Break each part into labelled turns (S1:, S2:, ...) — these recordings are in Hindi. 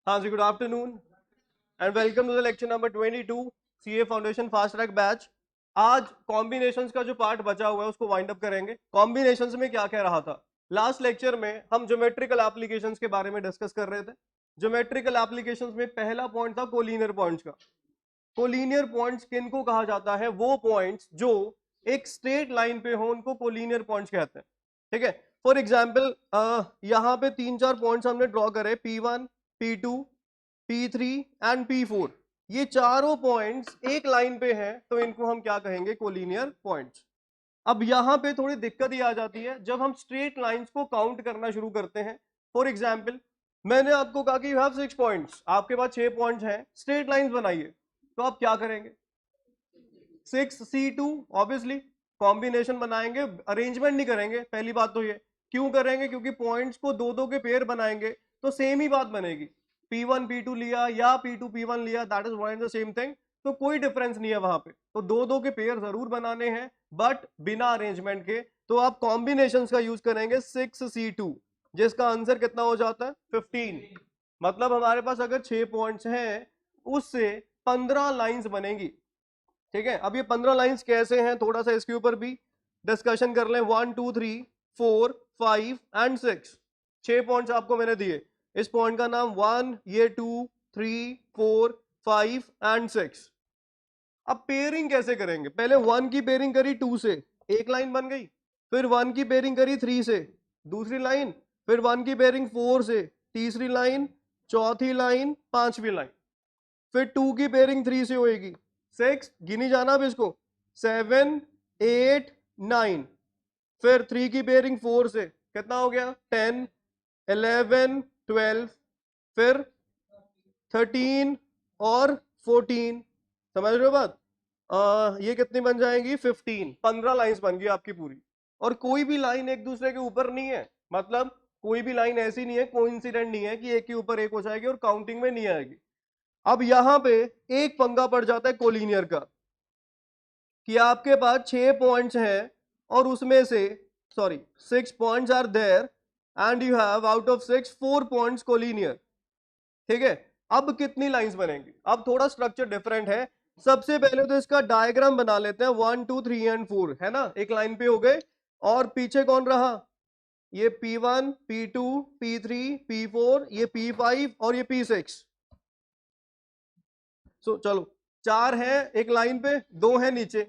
S1: हाँ जी, good afternoon and welcome to the lecture number 22 CA foundation fast track batch. आज कॉम्बिनेशंस का जो पार्ट बचा हुआ है उसको वाइंड अप करेंगे। कॉम्बिनेशंस में क्या कह रहा था, लास्ट लेक्चर में हम ज्योमेट्रिकल एप्लीकेशंस के बारे में डिस्कस कर रहे थे। ज्योमेट्रिकल एप्लीकेशंस में पहला पॉइंट था कोलिनियर पॉइंट्स का। कोलिनियर पॉइंट्स किनको कहा जाता है? वो पॉइंट्स जो एक स्ट्रेट लाइन पे हो उनको कोलिनियर पॉइंट्स कहते हैं। ठीक है, फॉर एग्जाम्पल यहाँ पे 3-4 पॉइंट्स हमने ड्रॉ करे, P1, P2, P3 and P4। ये चारों पॉइंट्स एक लाइन पे हैं तो इनको हम क्या कहेंगे? Collinear points. अब यहाँ पे थोड़ी दिक्कत ये आ जाती है जब हम स्ट्रेट लाइंस को काउंट करना शुरू करते हैं। फॉर एग्जाम्पल मैंने आपको कहा कि यू हैव 6 पॉइंट्स, आपके पास 6 पॉइंट्स हैं, स्ट्रेट लाइंस बनाइए, तो आप क्या करेंगे? 6C2 ऑब्वियसली कॉम्बिनेशन बनाएंगे, अरेंजमेंट नहीं करेंगे। पहली बात तो ये क्यों करेंगे? क्योंकि पॉइंट्स को दो दो के पेयर बनाएंगे तो सेम ही बात बनेगी। P1 P2 लिया या P2 P1 लिया, that is one and the same thing, तो कोई डिफरेंस नहीं है वहां पे। तो दो दो के पेयर जरूर बनाने हैं बट बिना अरेंजमेंट के। तो आप कॉम्बिनेशन का यूज करेंगे 6C2, जिसका आंसर कितना हो जाता है? 15। मतलब हमारे पास अगर 6 पॉइंट्स हैं उससे 15 लाइंस बनेंगी। ठीक है, अब ये 15 लाइंस कैसे हैं थोड़ा सा इसके ऊपर भी डिस्कशन कर लें। 1 2 3 4 5 एंड 6, 6 पॉइंट्स आपको मैंने दिए। इस पॉइंट का नाम 1, ये 2 3 4 5 एंड 6। अब पेयरिंग कैसे करेंगे? पहले 1 की पेयरिंग करी 2 से, एक लाइन बन गई। फिर 1 की पेयरिंग करी 3 से, दूसरी लाइन। फिर 1 की पेयरिंग 4 से, तीसरी लाइन, चौथी लाइन, पांचवी लाइन। फिर 2 की पेयरिंग 3 से होएगी, 6 गिनी जाना अब इसको, 7 8 9। फिर 3 की पेयरिंग 4 से, कितना हो गया? 10 11 12। फिर 13 और 14। समझ रहे हो बात? ये कितनी बन जाएंगी? 15। 15 लाइंस बन गई आपकी पूरी। और कोई भी लाइन एक दूसरे के ऊपर नहीं है, मतलब कोई भी लाइन ऐसी नहीं है, कोइंसिडेंट नहीं है कि एक के ऊपर एक हो जाएगी और काउंटिंग में नहीं आएगी। अब यहां पे एक पंगा पड़ जाता है कोलिनियर का, कि आपके पास 6 पॉइंट्स हैं और उसमें से, sorry, 6 points are there and you have out of 6 4 points collinear. ठीक है, अब कितनी लाइंस बनेंगी? अब थोड़ा स्ट्रक्चर डिफरेंट है। सबसे पहले तो इसका डायग्राम बना लेते हैं। 1 2 3 एंड 4 है ना, एक लाइन पे हो गए। और पीछे कौन रहा? ये P1 P2 P3 P4, ये P5 और ये P6। चलो, 4 है एक लाइन पे, 2 है नीचे।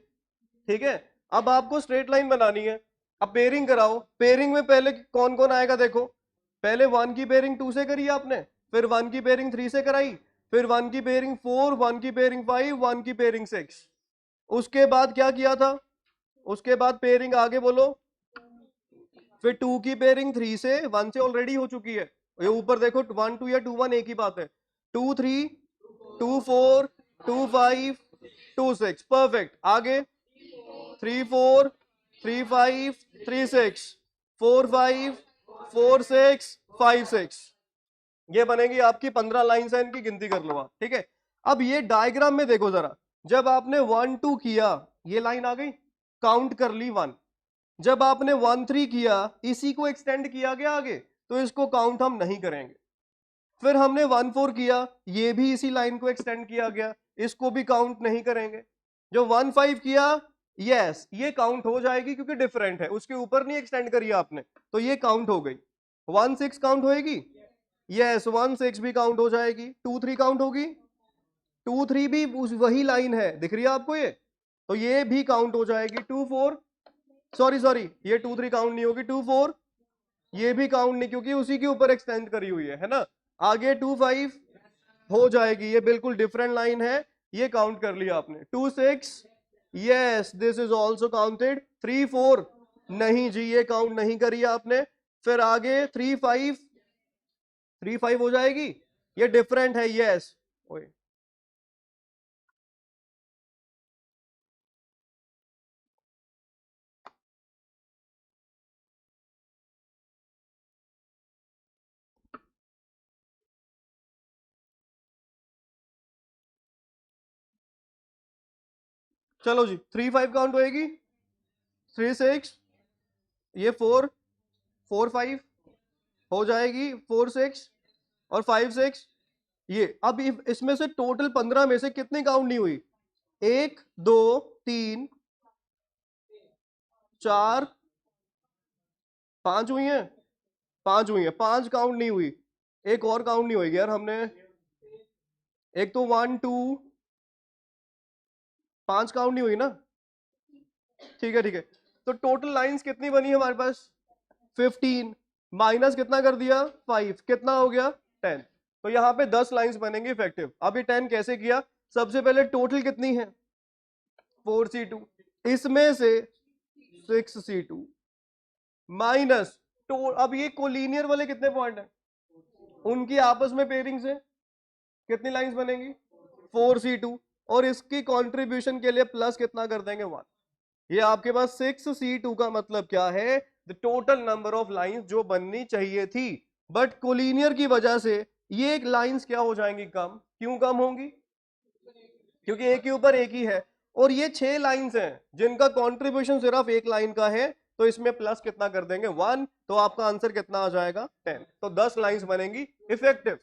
S1: ठीक है, अब आपको स्ट्रेट लाइन बनानी है। अब पेयरिंग कराओ। पेयरिंग में पहले कौन कौन आएगा देखो। पहले 1 की पेयरिंग 2 से करी आपने, फिर 1 की पेयरिंग 3 से कराई, फिर 1 की पेयरिंग 4, 1 की पेयरिंग 5, 1 की पेयरिंग 6। उसके बाद क्या किया था? उसके बाद पेयरिंग आगे बोलो। फिर 2 की पेयरिंग 3 से, 1 से ऑलरेडी हो चुकी है। ये ऊपर देखो, 1 2 या 2 1 एक ही बात है। 2 3 2 4 2 5 2 6, परफेक्ट। आगे 3 4 3 5 3 6 4 5 4 6 5 6। ये बनेगी आपकी 15 लाइन्स है, इनकी गिनती कर लो आप। ठीक है, अब ये डायग्राम में देखो जरा, जब आपने 1 2 किया, ये लाइन आ गई, काउंट कर ली 1। जब आपने 1 3 किया, इसी को एक्सटेंड किया गया आगे, तो इसको काउंट हम नहीं करेंगे। फिर हमने 1 4 किया, ये भी इसी लाइन को एक्सटेंड किया गया, इसको भी काउंट नहीं करेंगे। जो 1 5 किया, यस ये काउंट हो जाएगी क्योंकि डिफरेंट है, उसके ऊपर नहीं एक्सटेंड करी आपने, तो ये काउंट हो गई। 1 6 काउंट होएगी, यस 1 6 भी काउंट हो जाएगी। 2 3 काउंट होगी, 2 3 भी वही लाइन है, दिख रही है आपको ये, तो ये भी काउंट हो जाएगी। 2 4, सॉरी सॉरी, ये 2 3 काउंट नहीं होगी। 2 4 ये भी काउंट नहीं, क्योंकि उसी के ऊपर एक्सटेंड करी हुई है ना। आगे 2 5 हो जाएगी, ये बिल्कुल डिफरेंट लाइन है, ये काउंट कर लिया आपने। 2 6, yes this is also counted. 3 4 नहीं जी, ये काउंट नहीं करी आपने। फिर आगे 3 5, 3 5 हो जाएगी, ये डिफरेंट है, यस। चलो जी, 3 5 काउंट होएगी, 3 6, ये 4 4 5 हो जाएगी, 4 6 और 5 6, ये अब इसमें से टोटल 15 में से कितनी काउंट नहीं हुई? 1 2 3 4 5 हुई हैं, 5 हुई हैं, 5 काउंट नहीं हुई, एक और काउंट नहीं हुई यार हमने, एक तो 1 2 5 काउंट नहीं हुई ना। ठीक है ठीक है, तो टोटल लाइंस कितनी बनी है हमारे पास? 15 माइनस कितना कर दिया? 5, कितना हो गया? 10। तो यहाँ पे 10 लाइंस बनेंगी इफेक्टिव। अब ये 10 कैसे किया? सबसे पहले टोटल कितनी है? 4C2, इसमें से 6C2 माइनस तो अब ये कोलिनियर वाले कितने पॉइंट हैं, उनकी आपस में पेयरिंग से कितनी लाइंस बनेंगी? 4C2, और इसकी कंट्रीब्यूशन के लिए प्लस कितना कर देंगे? 1। ये आपके पास 6C2 का मतलब क्या है? The total number of lines जो बननी चाहिए थी, बट कोलिनियर की वजह से ये एक लाइंस क्या हो जाएंगी? कम। क्यों कम होंगी? क्योंकि एक के ऊपर एक ही है, और ये 6 लाइंस हैं जिनका कंट्रीब्यूशन सिर्फ एक लाइन का है, तो इसमें प्लस कितना कर देंगे? 1। तो आपका आंसर कितना आ जाएगा? 10। तो 10 लाइंस बनेंगी इफेक्टिव।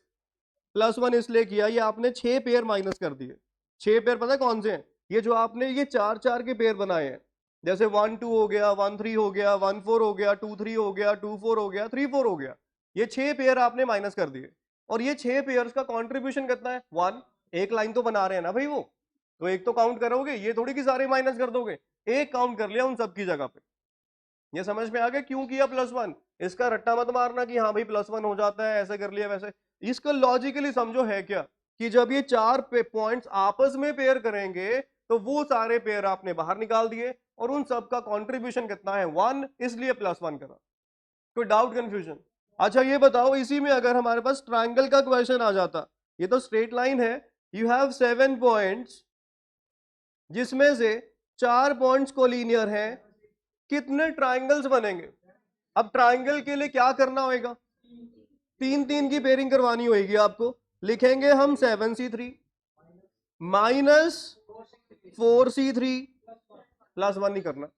S1: +1 इसलिए किया, ये आपने 6 पेयर माइनस कर दिए। 6 पेयर पता है कौन से हैं? ये जो आपने ये 4 4 के पेयर बनाए हैं, जैसे 1 2 हो गया, 1 3 हो गया, 1 4 हो गया, 2 3 हो गया, 2 4 हो गया, 3 4 हो गया, ये 6 पेयर आपने माइनस कर दिए। और ये 6 पेयर्स का कंट्रीब्यूशन कितना है? 1। एक लाइन तो बना रहे हैं ना भाई वो, तो एक तो काउंट करोगे, ये थोड़ी कि सारे माइनस कर दोगे, एक काउंट कर लिया उन सब की जगह पे। ये समझ में आ गया क्यों किया +1? इसका रट्टा मत मारना कि हाँ भाई +1 हो जाता है, ऐसे कर लिया वैसे। इसको लॉजिकली समझो है क्या, कि जब ये 4 पॉइंट्स आपस में पेयर करेंगे, तो वो सारे पेयर आपने बाहर निकाल दिए, और उन सब का कंट्रीब्यूशन कितना है? 1, इसलिए +1 करा। कोई डाउट कंफ्यूजन? अच्छा ये बताओ, इसी में अगर हमारे पास ट्राइंगल का क्वेश्चन आ जाता, ये तो स्ट्रेट लाइन है, यू हैव 7 पॉइंट्स जिसमें से 4 पॉइंट्स कोलिनियर हैं, कितने ट्राइंगल्स बनेंगे? अब ट्राइंगल के लिए क्या करना होगा? 3 3 की पेयरिंग करवानी होगी आपको। लिखेंगे हम 7C3 माइनस 4C3 +1 नहीं करना।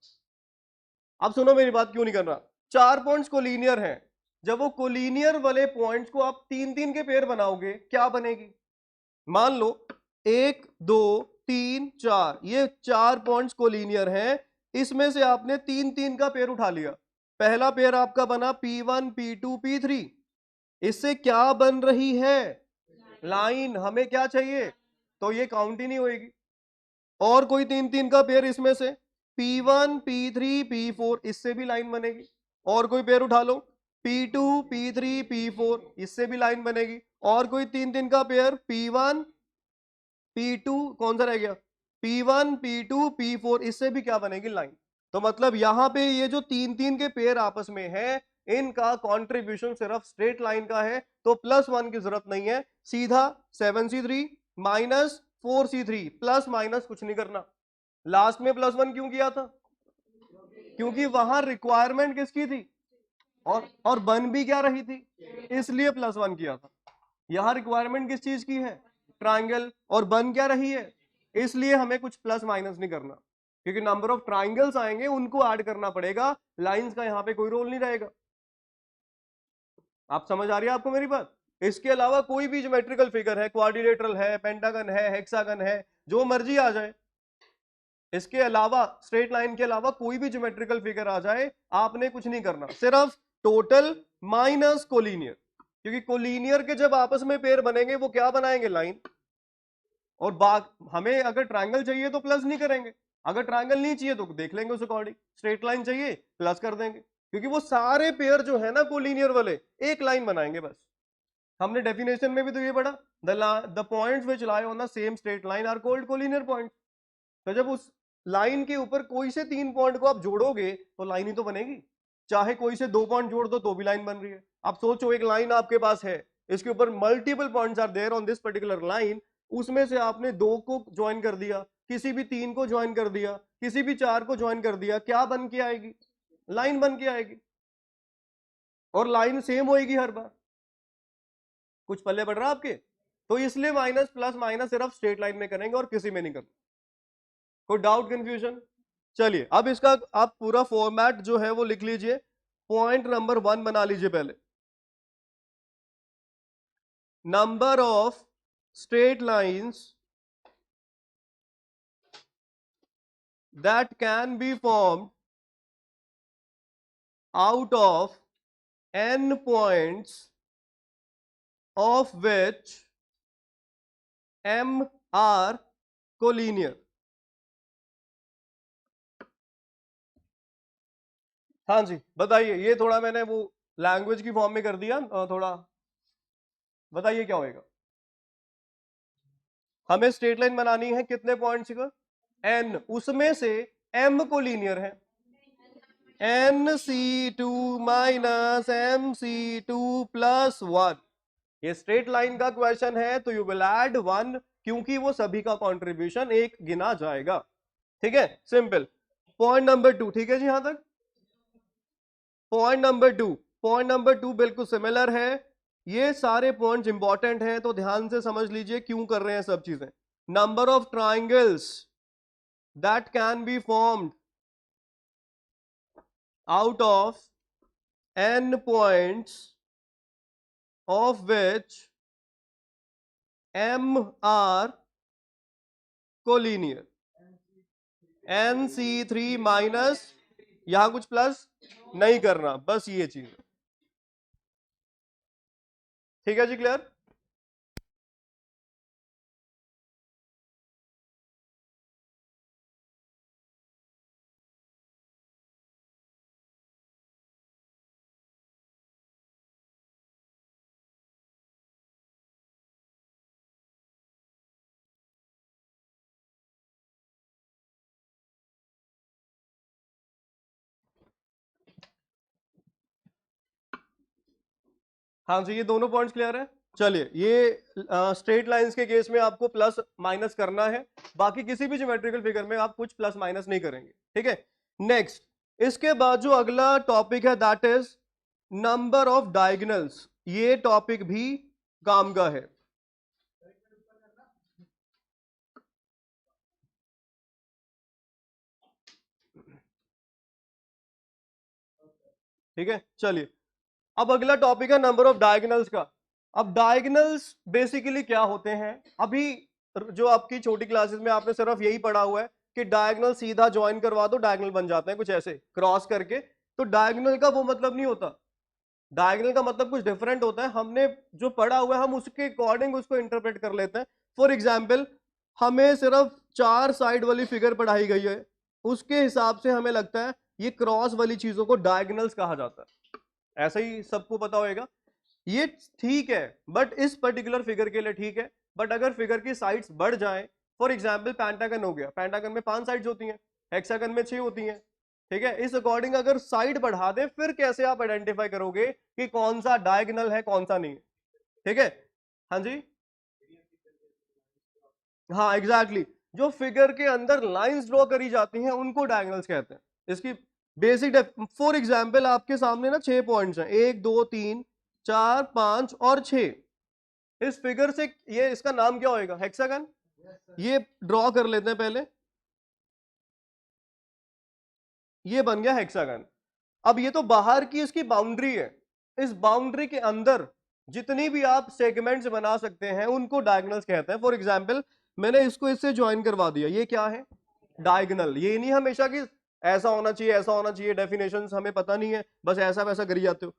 S1: अब सुनो मेरी बात, क्यों नहीं करना? 4 पॉइंट्स कोलिनियर हैं, जब वो कोलिनियर वाले पॉइंट्स को आप 3 3 के पेयर बनाओगे, क्या बनेगी? मान लो 1 2 3 4, ये 4 पॉइंट्स कोलिनियर हैं, इसमें से आपने 3 3 का पेयर उठा लिया। पहला पेयर आपका बना P1 P2 P3, इससे क्या बन रही है? लाइन। हमें क्या चाहिए? तो ये काउंट ही नहीं होगी। और कोई 3 3 का पेयर इसमें से P1 P3 P4, इससे भी लाइन बनेगी। और कोई पेयर उठा लो P2 P3 P4, इससे भी लाइन बनेगी। और कोई 3 3 का पेयर P1 P2, कौन सा रह गया? P1 P2 P4, इससे भी क्या बनेगी? लाइन। तो मतलब यहां पे ये जो 3 3 के पेयर आपस में है, इनका कंट्रीब्यूशन सिर्फ स्ट्रेट लाइन का है, तो +1 की जरूरत नहीं है, सीधा 7C3 minus 4C3, plus minus कुछ नहीं करना। लास्ट में +1 क्यों किया था? क्योंकि वहां रिक्वायरमेंट किसकी थी? और बन भी क्या रही थी, इसलिए +1 किया था। यहां रिक्वायरमेंट किस चीज की है? ट्राइंगल। और बन क्या रही है, इसलिए हमें कुछ प्लस माइनस नहीं करना, क्योंकि नंबर ऑफ ट्राइंगल्स आएंगे उनको ऐड करना पड़ेगा, लाइंस का यहां पे कोई रोल नहीं रहेगा। आप समझ आ रही है आपको मेरी बात? इसके अलावा कोई भी ज्योमेट्रिकल फिगर है, क्वाड्रिलेटरल है, पेंटागन है, हेक्सागन है, जो मर्जी आ जाए, इसके अलावा स्ट्रेट लाइन के अलावा कोई भी ज्योमेट्रिकल फिगर आ जाए, आपने कुछ नहीं करना, सिर्फ टोटल माइनस कोलिनियर। क्योंकि कोलिनियर के जब आपस में पेयर बनेंगे, वो क्या बनाएंगे? लाइन। और हमें अगर ट्रायंगल चाहिए तो प्लस नहीं करेंगे, अगर ट्रायंगल नहीं चाहिए तो देख लेंगे उस अकॉर्डिंग। स्ट्रेट लाइन चाहिए प्लस कर देंगे, क्योंकि वो सारे पेयर जो है ना कोलिनियर वाले, एक लाइन बनाएंगे बस। हमने डेफिनेशन में भी तो ये पढ़ा, the points which lie on the same straight line are called collinear points. तो जब उस लाइन के ऊपर कोई से 3 पॉइंट को आप जोड़ोगे, तो लाइन ही तो बनेगी। चाहे कोई से 2 पॉइंट जोड़ दो तो भी लाइन बन रही है। आप सोचो, एक लाइन आपके पास है, इसके ऊपर multiple points are there on this particular line, उसमें से आपने 2 को ज्वाइन कर दिया, किसी भी 3 को ज्वाइन कर दिया, किसी भी 4 को ज्वाइन कर दिया, क्या बन के आएगी? लाइन बन के आएगी। और लाइन सेम होएगी हर बार। कुछ पल्ले बढ़ रहा आपके? तो इसलिए माइनस प्लस माइनस सिर्फ स्ट्रेट लाइन में करेंगे और किसी में नहीं करना। कोई डाउट कंफ्यूजन? चलिए अब इसका आप पूरा फॉर्मेट जो है वो लिख लीजिए। पॉइंट नंबर 1 बना लीजिए पहले, number of straight lines that can be formed out of n points of which m are collinear. हाँ जी बताइए, ये थोड़ा मैंने वो लैंग्वेज की फॉर्म में कर दिया, थोड़ा बताइए क्या होएगा। हमें स्ट्रेट लाइन बनानी है कितने पॉइंट्स का, n, उसमें से m को लीनियर है, nc2 माइनस mc2 प्लस 1। ये स्ट्रेट लाइन का क्वेश्चन है तो यू विल ऐड 1, क्योंकि वो सभी का कंट्रीब्यूशन एक गिना जाएगा। ठीक है, सिंपल। पॉइंट नंबर 2, ठीक है जी यहां तक। पॉइंट नंबर टू बिल्कुल सिमिलर है। ये सारे पॉइंट्स इंपॉर्टेंट हैं तो ध्यान से समझ लीजिए क्यों कर रहे हैं सब चीजें। Number of triangles that can be formed out of n points of which m are collinear, nc3 minus, यहां कुछ प्लस नहीं करना, बस ये चीज। ठीक है जी, क्लियर। हाँ जी, ये दोनों पॉइंट्स क्लियर है। चलिए, ये स्ट्रेट लाइंस के केस में आपको प्लस माइनस करना है, बाकी किसी भी ज्योमेट्रिकल फिगर में आप कुछ प्लस माइनस नहीं करेंगे। ठीक है, नेक्स्ट, इसके बाद जो अगला टॉपिक है that is number of diagonals. ये टॉपिक भी काम का है। ठीक है, चलिए, अब अगला टॉपिक है नंबर ऑफ डायगोनल्स का। अब डायगोनल्स बेसिकली क्या होते हैं, अभी जो आपकी छोटी क्लासेस में आपने सिर्फ यही पढ़ा हुआ है कि डायगोनल सीधा ज्वाइन करवा दो डायगोनल बन जाते हैं, कुछ ऐसे क्रॉस करके। तो डायगोनल का वो मतलब नहीं होता, डायगोनल का मतलब कुछ डिफरेंट होता है। हमने जो पढ़ा हुआ है हम उसके अकॉर्डिंग उसको इंटरप्रेट कर लेते हैं। फॉर एग्जाम्पल, हमें सिर्फ 4 साइड वाली फिगर पढ़ाई गई है, उसके हिसाब से हमें लगता है ये क्रॉस वाली चीजों को डायगोनल्स कहा जाता है। ऐसा ही सबको पता होगा। ये ठीक है, बट इस पर्टिकुलर फिगर के लिए ठीक है। बट अगर फिगर की साइड्स बढ़ जाएं, फॉर एग्जांपल पेंटागन हो गया, पेंटागन में 5 साइड्स होती हैं, हेक्सागन में 6 होती हैं। ठीक है, इस अकॉर्डिंग अगर साइड बढ़ा दे फिर कैसे आप आइडेंटिफाई करोगे कि कौन सा डायगोनल है कौन सा नहीं है। ठीक है, हाँ जी, हाँ एग्जैक्टली exactly। जो फिगर के अंदर लाइंस ड्रॉ करी जाती हैं उनको डायगोनल्स कहते हैं। इसकी बेसिक, फॉर एग्जांपल आपके सामने ना 6 पॉइंट्स हैं, 1 2 3 4 5 और 6। इस फिगर से ये इसका नाम क्या होएगा, हेक्सागन। ये ड्रॉ कर लेते हैं पहले, ये बन गया हेक्सागन। अब ये तो बाहर की इसकी बाउंड्री है, इस बाउंड्री के अंदर जितनी भी आप सेगमेंट्स बना सकते हैं उनको डायगोनल्स कहते हैं। फॉर एग्जांपल, मैंने इसको इससे ज्वाइन करवा दिया, ये क्या है, डायगोनल। ये नहीं हमेशा कि ऐसा होना चाहिए ऐसा होना चाहिए, डेफिनेशंस हमें पता नहीं है, बस ऐसा वैसा करी जाते हो।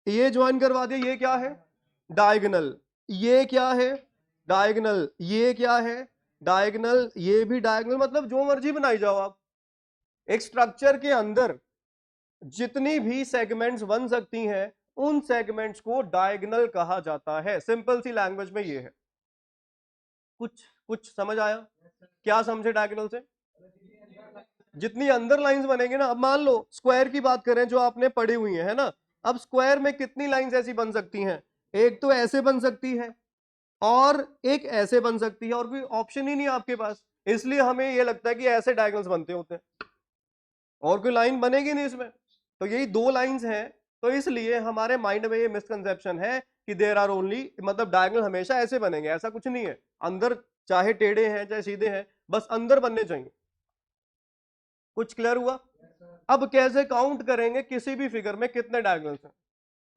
S1: ये ज्वाइन करवा दिया, ये क्या है, डायगोनल। ये क्या है, डायगोनल। ये क्या है, डायगोनल। ये भी डायगोनल, मतलब जो मर्जी बनाई जाओ आप। एक स्ट्रक्चर के अंदर जितनी भी सेगमेंट्स बन सकती हैं उन सेगमेंट्स को डायगोनल कहा जाता है। सिंपल सी लैंग्वेज में ये है। कुछ कुछ समझ आया, क्या समझे डायगोनल से। जितनी अंदर लाइंस बनेंगे ना, अब मान लो स्क्वायर की बात करें जो आपने पढ़ी हुई है ना, अब स्क्वायर में कितनी लाइंस ऐसी बन सकती हैं, एक तो ऐसे बन सकती है और एक ऐसे बन सकती है, और कोई ऑप्शन ही नहीं आपके पास। इसलिए हमें ये लगता है कि ऐसे डायगोनल्स बनते होते हैं, और कोई लाइन बनेगी नहीं इसमें। तो यही 2 लाइंस हैं, तो इसलिए हमारे माइंड में ये मिसकंसेप्शन है कि देयर आर ओनली, मतलब डायगोनल हमेशा ऐसे बनेंगे, ऐसा कुछ नहीं है। अंदर चाहे टेढ़े हैं चाहे सीधे हैं, बस अंदर बनने चाहिए। कुछ क्लियर हुआ। अब कैसे काउंट करेंगे किसी भी फिगर में कितने डायगोनल्स हैं।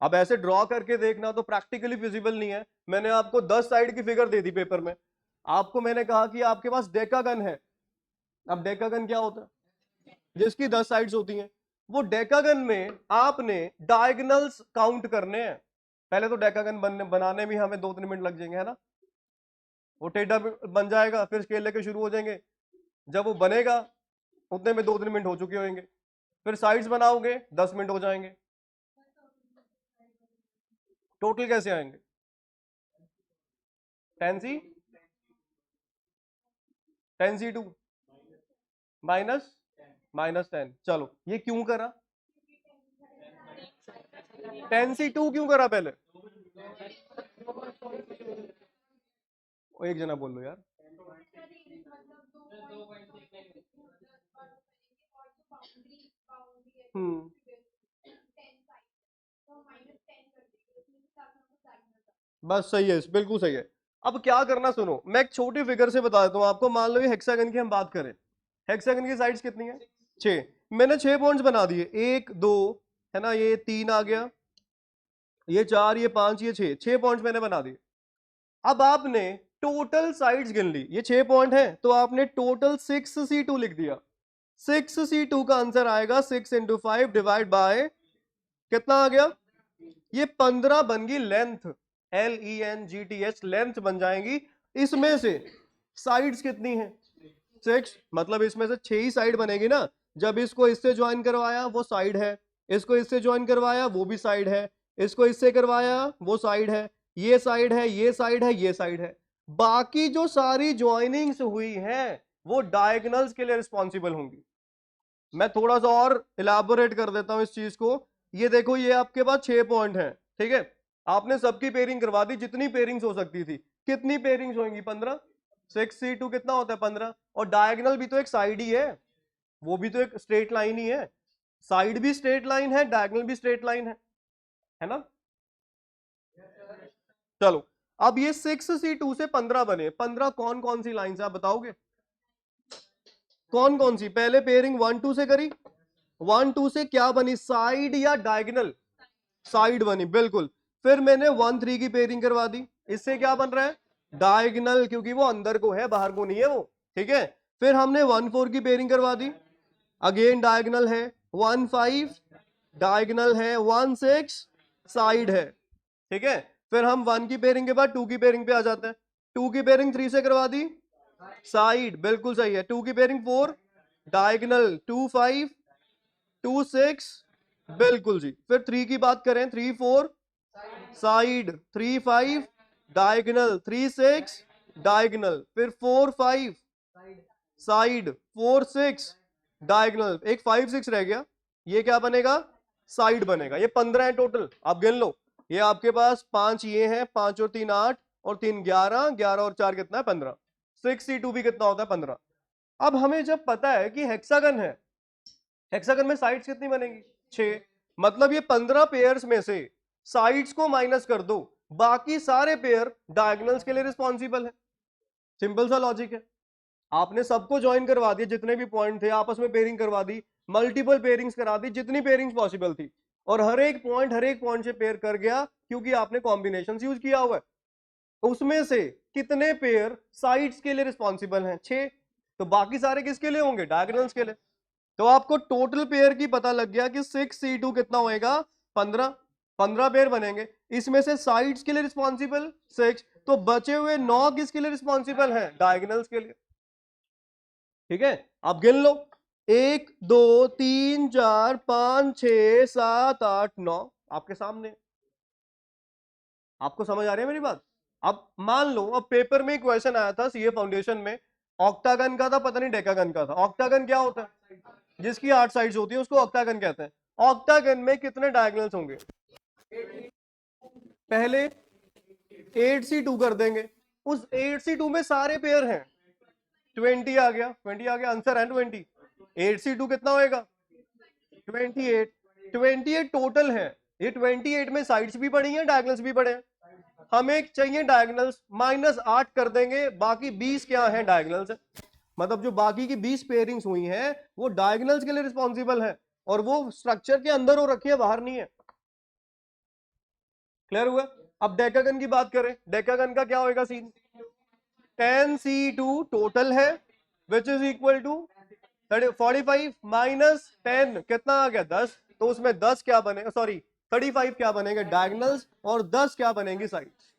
S1: अब ऐसे ड्रॉ करके देखना तो प्रैक्टिकली फिजिबल नहीं है। मैंने आपको 10 साइड की फिगर दे दी पेपर में, आपको मैंने कहा कि आपके पास डेकागन है। अब डेकागन क्या होता है? जिसकी 10 साइड्स होती हैं। वो डेकागन में आपने डायगोनल्स काउंट करने हैं। पहले तो डेकागन बनाने में हमें 2-3 मिनट लग जाएंगे, है ना। वो टेढ़ा बन जाएगा, फिर स्केल लेके शुरू हो जाएंगे। जब वो बनेगा उतने में 2-3 मिनट हो चुके होंगे। फिर साइड्स बनाओगे 10 मिनट हो जाएंगे। टोटल कैसे आएंगे? 10C 2 -10। चलो ये क्यों करा? 10C 2 क्यों करा पहले? एक जना बोल लो यार। हम्म, बस सही है, बिल्कुल सही है। अब क्या करना सुनो, मैं एक छोटी फिगर से बता देता हूँ आपको। मान लो ये हेक्सागन की हम बात करें, हेक्सागन की साइड्स कितनी है? 6। मैंने 6 पॉइंट्स बना दिए, 1 2 है ना, ये 3 आ गया, ये 4, ये 5, ये 6 पॉइंट्स मैंने बना दिए। अब आपने टोटल साइड्स गिन ली, ये 6 पॉइंट है, तो आपने टोटल 6C2 लिख दिया। 6C2 का आंसर आएगा 6 × 5 डिवाइड बाय कितना आ गया? ये 15 बन गई लेंथ, LENGTH लेंथ बन जाएंगी। इसमें से साइड्स कितनी है? 6, मतलब इसमें से 6 ही साइड बनेगी ना। जब इसको इससे ज्वाइन करवाया वो साइड है, इसको इससे ज्वाइन करवाया वो भी साइड है, इसको इससे करवाया वो साइड है, ये साइड है, ये साइड है, ये साइड है। बाकी जो सारी ज्वाइनिंग्स हुई हैं वो डायगोनल्स के लिए रिस्पॉन्सिबल होंगी। मैं थोड़ा सा और इलाबोरेट कर देता हूं इस चीज को। ये देखो, ये आपके पास 6 पॉइंट हैं, ठीक है। आपने सबकी पेयरिंग करवा दी, जितनी पेयरिंग्स हो सकती थी। कितनी पेयरिंग्स होंगी? 15। 6C2 कितना होता है? 15। और डायगोनल भी तो एक साइड ही है, वो भी तो एक स्ट्रेट लाइन ही है। साइड भी स्ट्रेट लाइन है, डायगोनल भी स्ट्रेट लाइन है ना। चलो, अब ये 6C2 से 15 बने। 15 कौन कौन सी लाइन आप बताओगे? कौन कौन सी? पहले पेयरिंग 1 2 से करी, 1 2 से क्या बनी? साइड या डायगोनल? साइड बनी, बिल्कुल। फिर मैंने 1 3 की पेयरिंग करवा दी, इससे क्या बन रहा है? डायगोनल, क्योंकि वो अंदर को है, बाहर को नहीं है वो, ठीक है। फिर हमने 1 4 की पेयरिंग करवा दी, अगेन डायगोनल है। 1 5 डायगोनल है, 1 6 साइड है, ठीक है। फिर हम 1 की पेयरिंग के बाद 2 की पेयरिंग पे आ जाते हैं। 2 की पेयरिंग 3 से करवा दी, साइड, बिल्कुल सही है। 2 की पेयरिंग 4 डायगोनल, 2 5 2 6 बिल्कुल जी। फिर 3 की बात करें, 3 4 साइड, 3 5 डायगोनल, 3 6 डायगोनल, फिर 4 5 साइड, 4 6 डायगोनल, एक 5 6 रह गया, ये क्या बनेगा? साइड बनेगा। ये 15 है टोटल, आप गिन लो। ये आपके पास 5 ये हैं, 5 और 3 8 और 3 11, 11 और 4 कितना है? 15। 6C2 भी कितना होता है? 15। अब हमें जब पता है कि हेक्सागन है, हेक्सागन में साइड्स कितनी बनेगी? 6। मतलब ये 15 पेयर्स में से साइड्स को माइनस कर दो, बाकी सारे पेयर डायगोनल्स के लिए रिस्पॉन्सिबल है। सिंपल सा लॉजिक है। आपने सबको ज्वाइन करवा दिया, जितने भी पॉइंट थे आपस में पेयरिंग करवा दी, मल्टीपल पेयरिंग्स करा दी, जितनी पेयरिंग्स पॉसिबल थी, और हर एक पॉइंट से पेयर कर गया, क्योंकि आपने कॉम्बिनेशन यूज किया हुआ है। उसमें से कितने पेयर साइड्स के लिए रिस्पॉन्सिबल हैं? 6। तो बाकी सारे किसके लिए होंगे? डायगोनल्स के लिए। तो आपको टोटल पेयर की पता लग गया कि 6C2 कितना होएगा? 15। 15 पेयर बनेंगे, इसमें से साइड्स के लिए रिस्पॉन्सिबल 6, तो बचे हुए 9 किसके लिए रिस्पॉन्सिबल हैं? डायगोनल्स के लिए, ठीक है। आप गिन लो, 1 2 3 4 5 6 7 8 9 आपके सामने। आपको समझ आ रही है मेरी बात? अब मान लो, अब पेपर में क्वेश्चन आया था सीए फाउंडेशन में, ऑक्टागन का था, पता नहीं डेकागन का था। ऑक्टागन क्या होता है? जिसकी 8 साइड्स होती है उसको ऑक्टागन कहते हैं। ऑक्टागन में कितने डायगोनल्स होंगे? पहले 8C2 कर देंगे, उस 8C2 में सारे पेयर हैं, 20 आ गया, 20 आ गया, आंसर है 20। 8C2 कितना होएगा? 28। 28 टोटल है। ये 28 में साइड्स भी पड़ी हैं, डायगोनल्स भी पड़े हैं। हमें चाहिए डायगोनल्स, -8 कर देंगे, बाकी 20 क्या है? डायगोनल्स है। मतलब जो बाकी की 20 पेयरिंग्स हुई हैं वो डायगोनल्स के लिए रिस्पॉन्सिबल है, और वो स्ट्रक्चर के अंदर हो रखी है, बाहर नहीं है। क्लियर हुआ? अब डेकागन की बात करें, डेकागन का क्या होगा सीन? 10C2 टोटल है which is equal to 45 minus 10 कितना आ गया 10, तो उसमें 10 क्या बनेगा, सॉरी 35 क्या बनेंगे डायगोनल्स और 10 क्या बनेंगी साइड्स।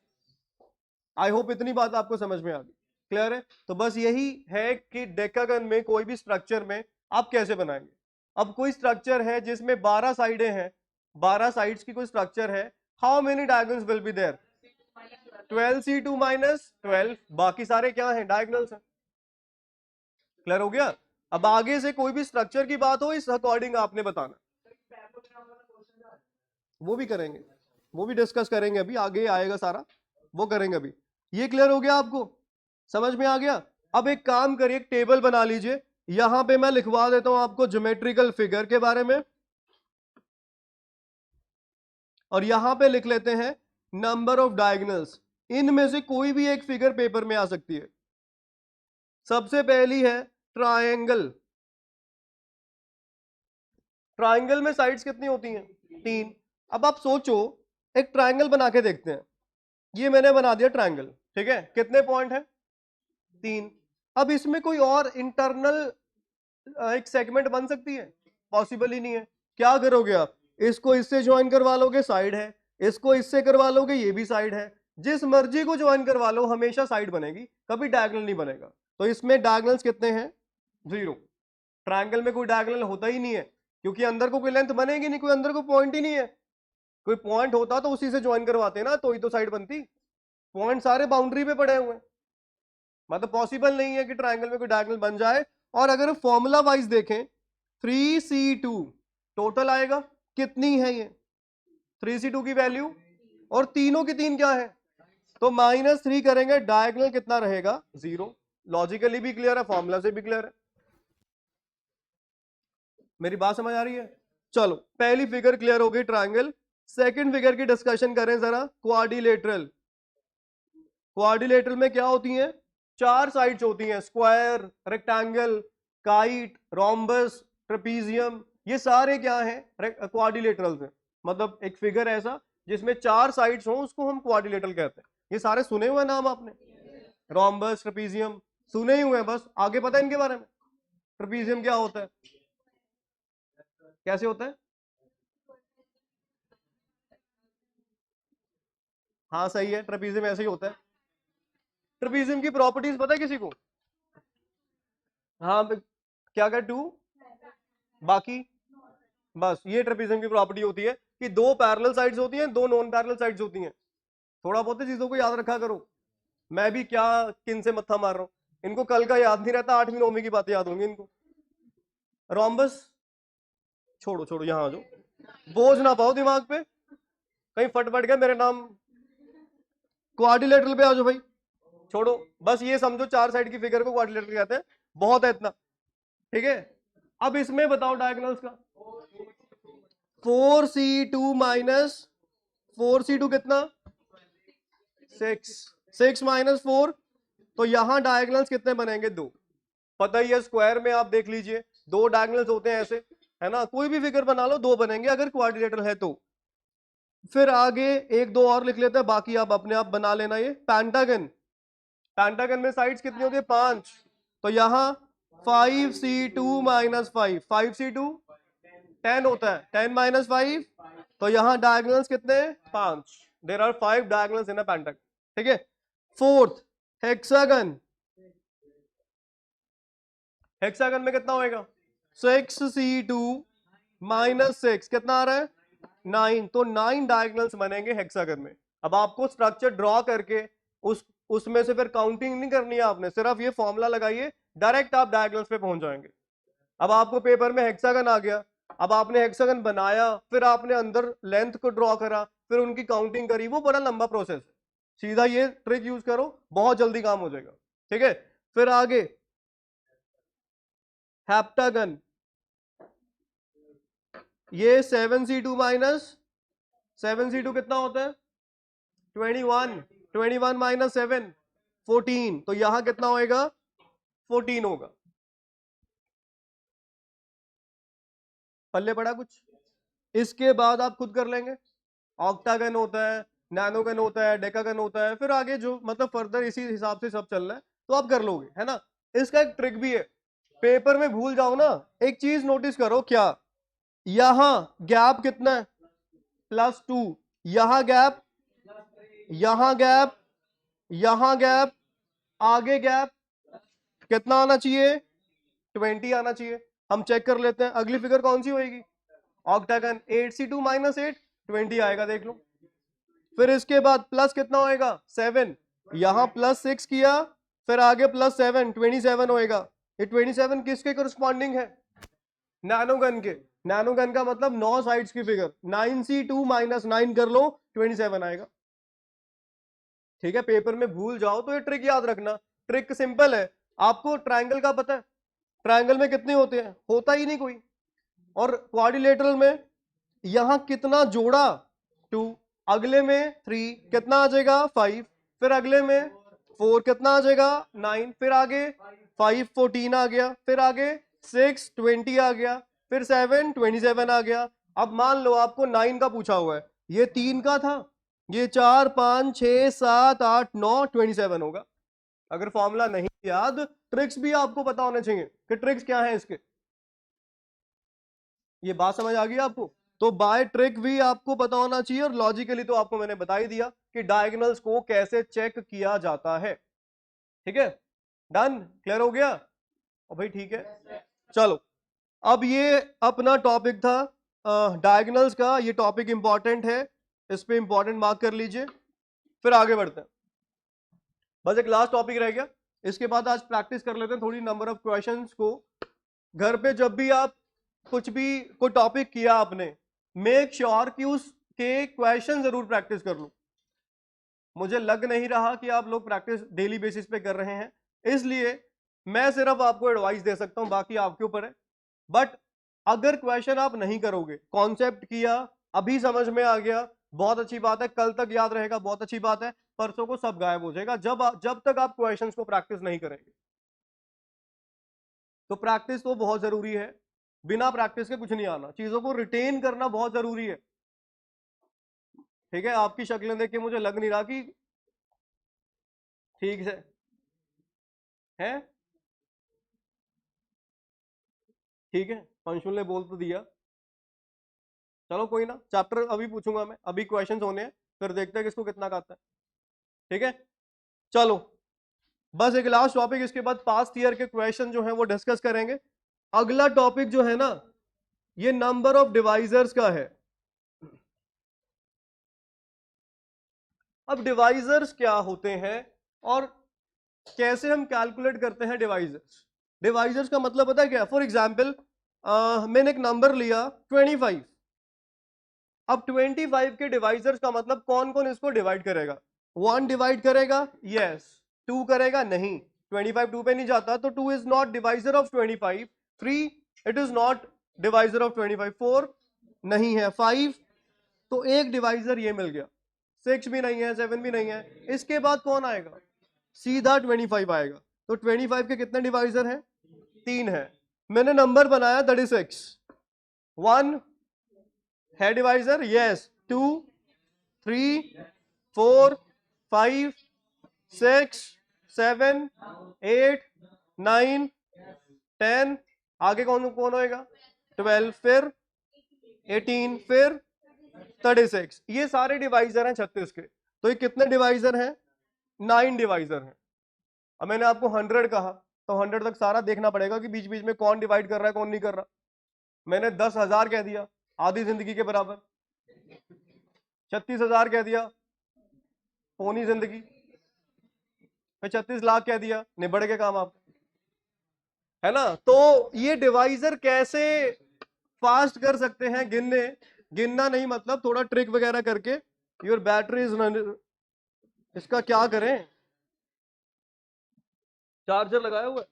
S1: आई होप इतनी बात आपको समझ में आ गई, क्लियर है? तो बस यही है कि डेकागन में कोई भी स्ट्रक्चर में आप कैसे बनाएंगे। अब कोई स्ट्रक्चर है जिसमें 12 साइडें हैं, 12 साइड्स की कोई स्ट्रक्चर है, how many diagonals will be there? 12C2 minus 12, बाकी सारे क्या हैं, डायगोनल्स हैं। क्लियर हो गया? अब आगे से कोई भी स्ट्रक्चर की बात हो, इस अकॉर्डिंग आपने बताना, वो भी करेंगे, वो भी डिस्कस करेंगे, अभी आगे आएगा सारा, वो करेंगे अभी। ये क्लियर हो गया आपको, समझ में आ गया? अब एक काम करिए, एक टेबल बना लीजिए, यहां पे मैं लिखवा देता हूं आपको ज्योमेट्रिकल फिगर के बारे में, और यहां पे लिख लेते हैं नंबर ऑफ डायगोनल्स। इनमें से कोई भी एक फिगर पेपर में आ सकती है। सबसे पहली है ट्रायंगल। ट्रायंगल में साइड्स कितनी होती हैं? 3। अब आप सोचो, एक ट्रायंगल बना के देखते हैं। ये मैंने बना दिया ट्रायंगल, ठीक है, कितने पॉइंट है? 3। अब इसमें कोई और इंटरनल एक सेगमेंट बन सकती है? पॉसिबल ही नहीं है। क्या करोगे आप? इसको इससे ज्वाइन करवा लोगे, साइड है, इसको इससे करवा लोगे, ये भी साइड है, जिस मर्जी को ज्वाइन करवा लो हमेशा साइड बनेगी, कभी डायगोनल नहीं बनेगा। तो इसमें डायगोनल्स कितने हैं? 0। ट्रायंगल में कोई डायगोनल होता ही नहीं है, क्योंकि अंदर को कोई लेंथ बनेगी नहीं, कोई अंदर को पॉइंट ही नहीं है। कोई पॉइंट होता तो उसी से ज्वाइन करवाते ना, तो ही तो साइड बनती। पॉइंट सारे बाउंड्री पे पड़े हुए हैं, मतलब पॉसिबल नहीं है कि ट्रायंगल में कोई डायगोनल बन जाए। और अगर फॉर्मूला वाइज देखें, 3C2 टोटल आएगा, कितनी है ये 3C2 की वैल्यू, और तीनों की तीन क्या है, तो -3 करेंगे, डायगोनल कितना रहेगा? 0। लॉजिकली भी क्लियर है, फॉर्मूला से भी क्लियर है। मेरी बात समझ आ रही है? चलो, पहली फिगर क्लियर हो गई, ट्रायंगल। सेकंड फिगर की डिस्कशन करें जरा, क्वाड्रिलेटरल। क्वाड्रिलेटरल में क्या होती हैं? 4 साइड्स होती हैं, square, rectangle, kite, rhombus, trapezium, ये सारे क्या हैं? क्वाड्रिलेटरल्स हैं। मतलब एक फिगर ऐसा जिसमें 4 साइड्स हो, उसको हम क्वाड्रिलेटरल कहते हैं। ये सारे सुने हुए नाम आपने? रोम्बस, ट्रेपीजियम सुने ही हुए हैं, बस आगे पता है इनके बारे में। ट्रेपीजियम क्या होता है, कैसे होता है? हाँ सही है, ट्रेपीजियम ऐसे ही होता है। ट्रेपीजियम की प्रॉपर्टीज पता है किसी को? हाँ क्या क्या 2, बाकी बस ये ट्रेपीजियम की प्रॉपर्टी होती है कि 2 पैरेलल साइड्स होती हैं, 2 नॉन पैरेलल साइड्स होती हैं। थोड़ा बहुत चीजों को याद रखा करो, मैं भी क्या किन से मत्था मार रहा हूं, इनको कल का याद नहीं रहता, 8वीं 9वीं की बातें याद होंगी इनको। रोम्बस छोड़ो छोड़ो, यहां आ जाओ, बोझ ना पाओ दिमाग पे, कहीं फट फट गया मेरे नाम। क्वाड्रिलेटरल पे आ जाओ भाई, छोड़ो, बस ये समझो 4 साइड की फिगर को क्वाड्रिलेटरल कहते हैं, बहुत है इतना, ठीक है। अब इसमें बताओ डायगोनल्स का, 4C2 माइनस 4C2 कितना? 6। 6 माइनस 4, तो यहां डायगोनल्स कितने बनेंगे? 2। पता ही है, स्क्वायर में आप देख लीजिए 2 डायगोनल्स होते हैं ऐसे, है ना, कोई भी फिगर बना लो 2 बनेंगे अगर क्वाड्रिलेटरल है तो। फिर आगे एक दो और लिख लेते हैं, बाकी आप अपने आप बना लेना। ये पेंटागन, पेंटागन में साइड्स कितनी होती है? 5। तो यहां 5C2 माइनस 5, 5C2 10 होता है, 10 माइनस 5, तो यहां डायगोनल्स कितने हैं? 5। There are 5 diagonals in a pentagon, ठीक है। Fourth, hexagon. हेक्सागन में कितना होएगा? 6C2 माइनस 6 कितना आ रहा है? 9। तो 9 डायगोनल्स बनेंगे हेक्सागन में। अब आपको स्ट्रक्चर ड्रॉ करके उसमें से फिर काउंटिंग नहीं करनी है आपने, सिर्फ ये फॉर्मूला लगाइए, डायरेक्ट आप डायगोनल्स पे पहुंच जाएंगे। अब आपको पेपर में हेक्सागन आ गया, अब आपने हेक्सागन बनाया, फिर आपने अंदर लेंथ को ड्रॉ करा, फिर उनकी काउंटिंग करी, वो बड़ा लंबा प्रोसेस है। सीधा ये ट्रिक यूज करो, बहुत जल्दी काम हो जाएगा, ठीक है। फिर आगे हेप्टागन, ये 7C2 माइनस 7C2 कितना होता है? 21। 21 माइनस 7 14, तो यहां कितना होएगा? 14 होगा। पल्ले पड़ा कुछ? इसके बाद आप खुद कर लेंगे। ऑक्टागन होता है, नैनो गन होता है, डेका गन होता है, फिर आगे जो मतलब फर्दर इसी हिसाब से सब चल रहा है, तो आप कर लोगे, है ना। इसका एक ट्रिक भी है, पेपर में भूल जाओ ना, एक चीज नोटिस करो, क्या यहां गैप कितना है, +2, यहां गैप, यहां गैप, यहां गैप, आगे गैप, कितना आना चाहिए, 20 आना चाहिए। हम चेक कर लेते हैं अगली फिगर कौन सी होगी, ऑक्टागन, 8c2 - 8, 20 आएगा, देख लो। फिर इसके बाद प्लस कितना होएगा, 7, यहां +6 किया, फिर आगे +7, 27 होएगा। ये 27 किसके करस्पॉन्डिंग है, नैनो गन के। नैनो गन का मतलब 9 साइड्स की फिगर, 9c2 - 9 कर लो, 27 आएगा। ठीक है, पेपर में भूल जाओ तो ये ट्रिक याद रखना। ट्रिक सिंपल है, आपको ट्रायंगल का पता है, ट्रायंगल में कितने होते हैं, होता ही नहीं कोई। और क्वाड्रिलेटरल में यहां कितना जोड़ा, 2, अगले में 3, कितना आ जाएगा, 5, फिर अगले में 4, कितना आ जाएगा, 9, फिर आगे 5, 14 आ गया, फिर आगे 6, 20 आ गया, फिर 7, 27 आ गया। अब मान लो आपको 9 का पूछा हुआ है, ये 3 का था, ये 4, 5, 6, 7, 8, 9, 27 होगा। अगर फॉर्मूला नहीं याद, ट्रिक्स भी आपको पता होने चाहिए कि ट्रिक्स क्या है इसके। ये बात समझ आ गई आपको, तो बाय ट्रिक भी आपको पता होना चाहिए, और लॉजिकली तो आपको मैंने बता ही दिया कि डायगोनल्स को कैसे चेक किया जाता है। ठीक है, डन, क्लियर हो गया, और भाई ठीक है, चलो। अब ये अपना टॉपिक था डायगोनल्स का, ये टॉपिक इंपॉर्टेंट है, इस पे इंपॉर्टेंट मार्क कर लीजिए। फिर आगे बढ़ते हैं, बस एक लास्ट टॉपिक रह गया, इसके बाद आज प्रैक्टिस कर लेते हैं थोड़ी नंबर ऑफ क्वेश्चंस को। घर पे जब भी आप कुछ भी कोई टॉपिक किया आपने, मेक श्योर कि उसके क्वेश्चन जरूर प्रैक्टिस कर लो। मुझे लग नहीं रहा कि आप लोग प्रैक्टिस डेली बेसिस पे कर रहे हैं, इसलिए मैं सिर्फ आपको एडवाइस दे सकता हूं, बाकी आपके ऊपर है। बट अगर क्वेश्चन आप नहीं करोगे, कॉन्सेप्ट किया, अभी समझ में आ गया, बहुत अच्छी बात है, कल तक याद रहेगा, बहुत अच्छी बात है, परसों को सब गायब हो जाएगा, जब तक आप क्वेश्चंस को प्रैक्टिस नहीं करेंगे। तो प्रैक्टिस तो बहुत जरूरी है, बिना प्रैक्टिस के कुछ नहीं आना, चीजों को रिटेन करना बहुत जरूरी है। ठीक है, आपकी शक्लें देख के मुझे लग नहीं रहा कि ठीक है। ठीक है, अंशुल ने बोल तो दिया, चलो कोई ना, चैप्टर अभी पूछूंगा मैं, अभी क्वेश्चंस होने हैं, फिर देखते हैं किसको कितना आता है। ठीक है, चलो, बस एक लास्ट टॉपिक, इसके बाद पास्ट ईयर के क्वेश्चन जो है वो डिस्कस करेंगे। अगला टॉपिक जो है ना, ये नंबर ऑफ डिवाइजर्स का है। अब डिवाइजर्स क्या होते हैं और कैसे हम कैलकुलेट करते हैं डिवाइजर्स। डिवाइजर्स का मतलब पता है क्या, फॉर एग्जाम्पल मैंने एक नंबर लिया 25, अब 25 के डिवाइजर्स का मतलब कौन कौन इसको डिवाइड करेगा, 1 डिवाइड करेगा, यस, 2 करेगा, नहीं, 25 2 पे नहीं जाता, तो 2 is not divisor of 25, 3 it is not divisor of 25, 4 नहीं है, 5 तो एक डिवाइजर ये मिल गया, 6 भी नहीं है, 7 भी नहीं है, इसके बाद कौन आएगा, सीधा 25 आएगा। तो 25 के कितने डिवाइजर हैं, 3 है। मैंने नंबर बनाया 36, 1 है डिवाइजर, यस, 2, 3, 4, 5, 6, 7, 8, 9, 10, आगे कौन कौन होएगा, 12, फिर 18, फिर 36, ये सारे डिवाइजर हैं 36 के। तो ये कितने डिवाइजर हैं, 9 डिवाइजर हैं। अब मैंने आपको 100 कहा, तो 100 तक सारा देखना पड़ेगा कि बीच बीच में कौन डिवाइड कर रहा है कौन नहीं कर रहा। मैंने 10,000 कह दिया, आधी जिंदगी के बराबर, 36,000 कह दिया, पौनी जिंदगी, फिर 36 लाख कह दिया, निबड़ के काम आप, है ना। तो ये डिवाइजर कैसे फास्ट कर सकते हैं गिनने, गिनना नहीं मतलब थोड़ा ट्रिक वगैरह करके, योर बैटरी इज, इसका क्या करें, चार्जर लगाया हुआ है।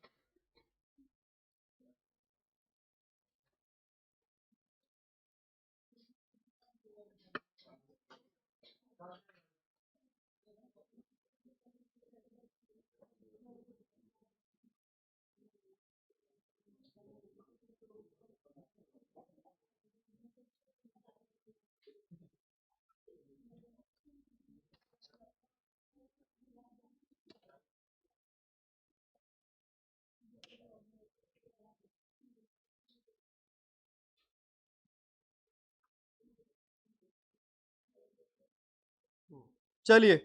S1: चलिए,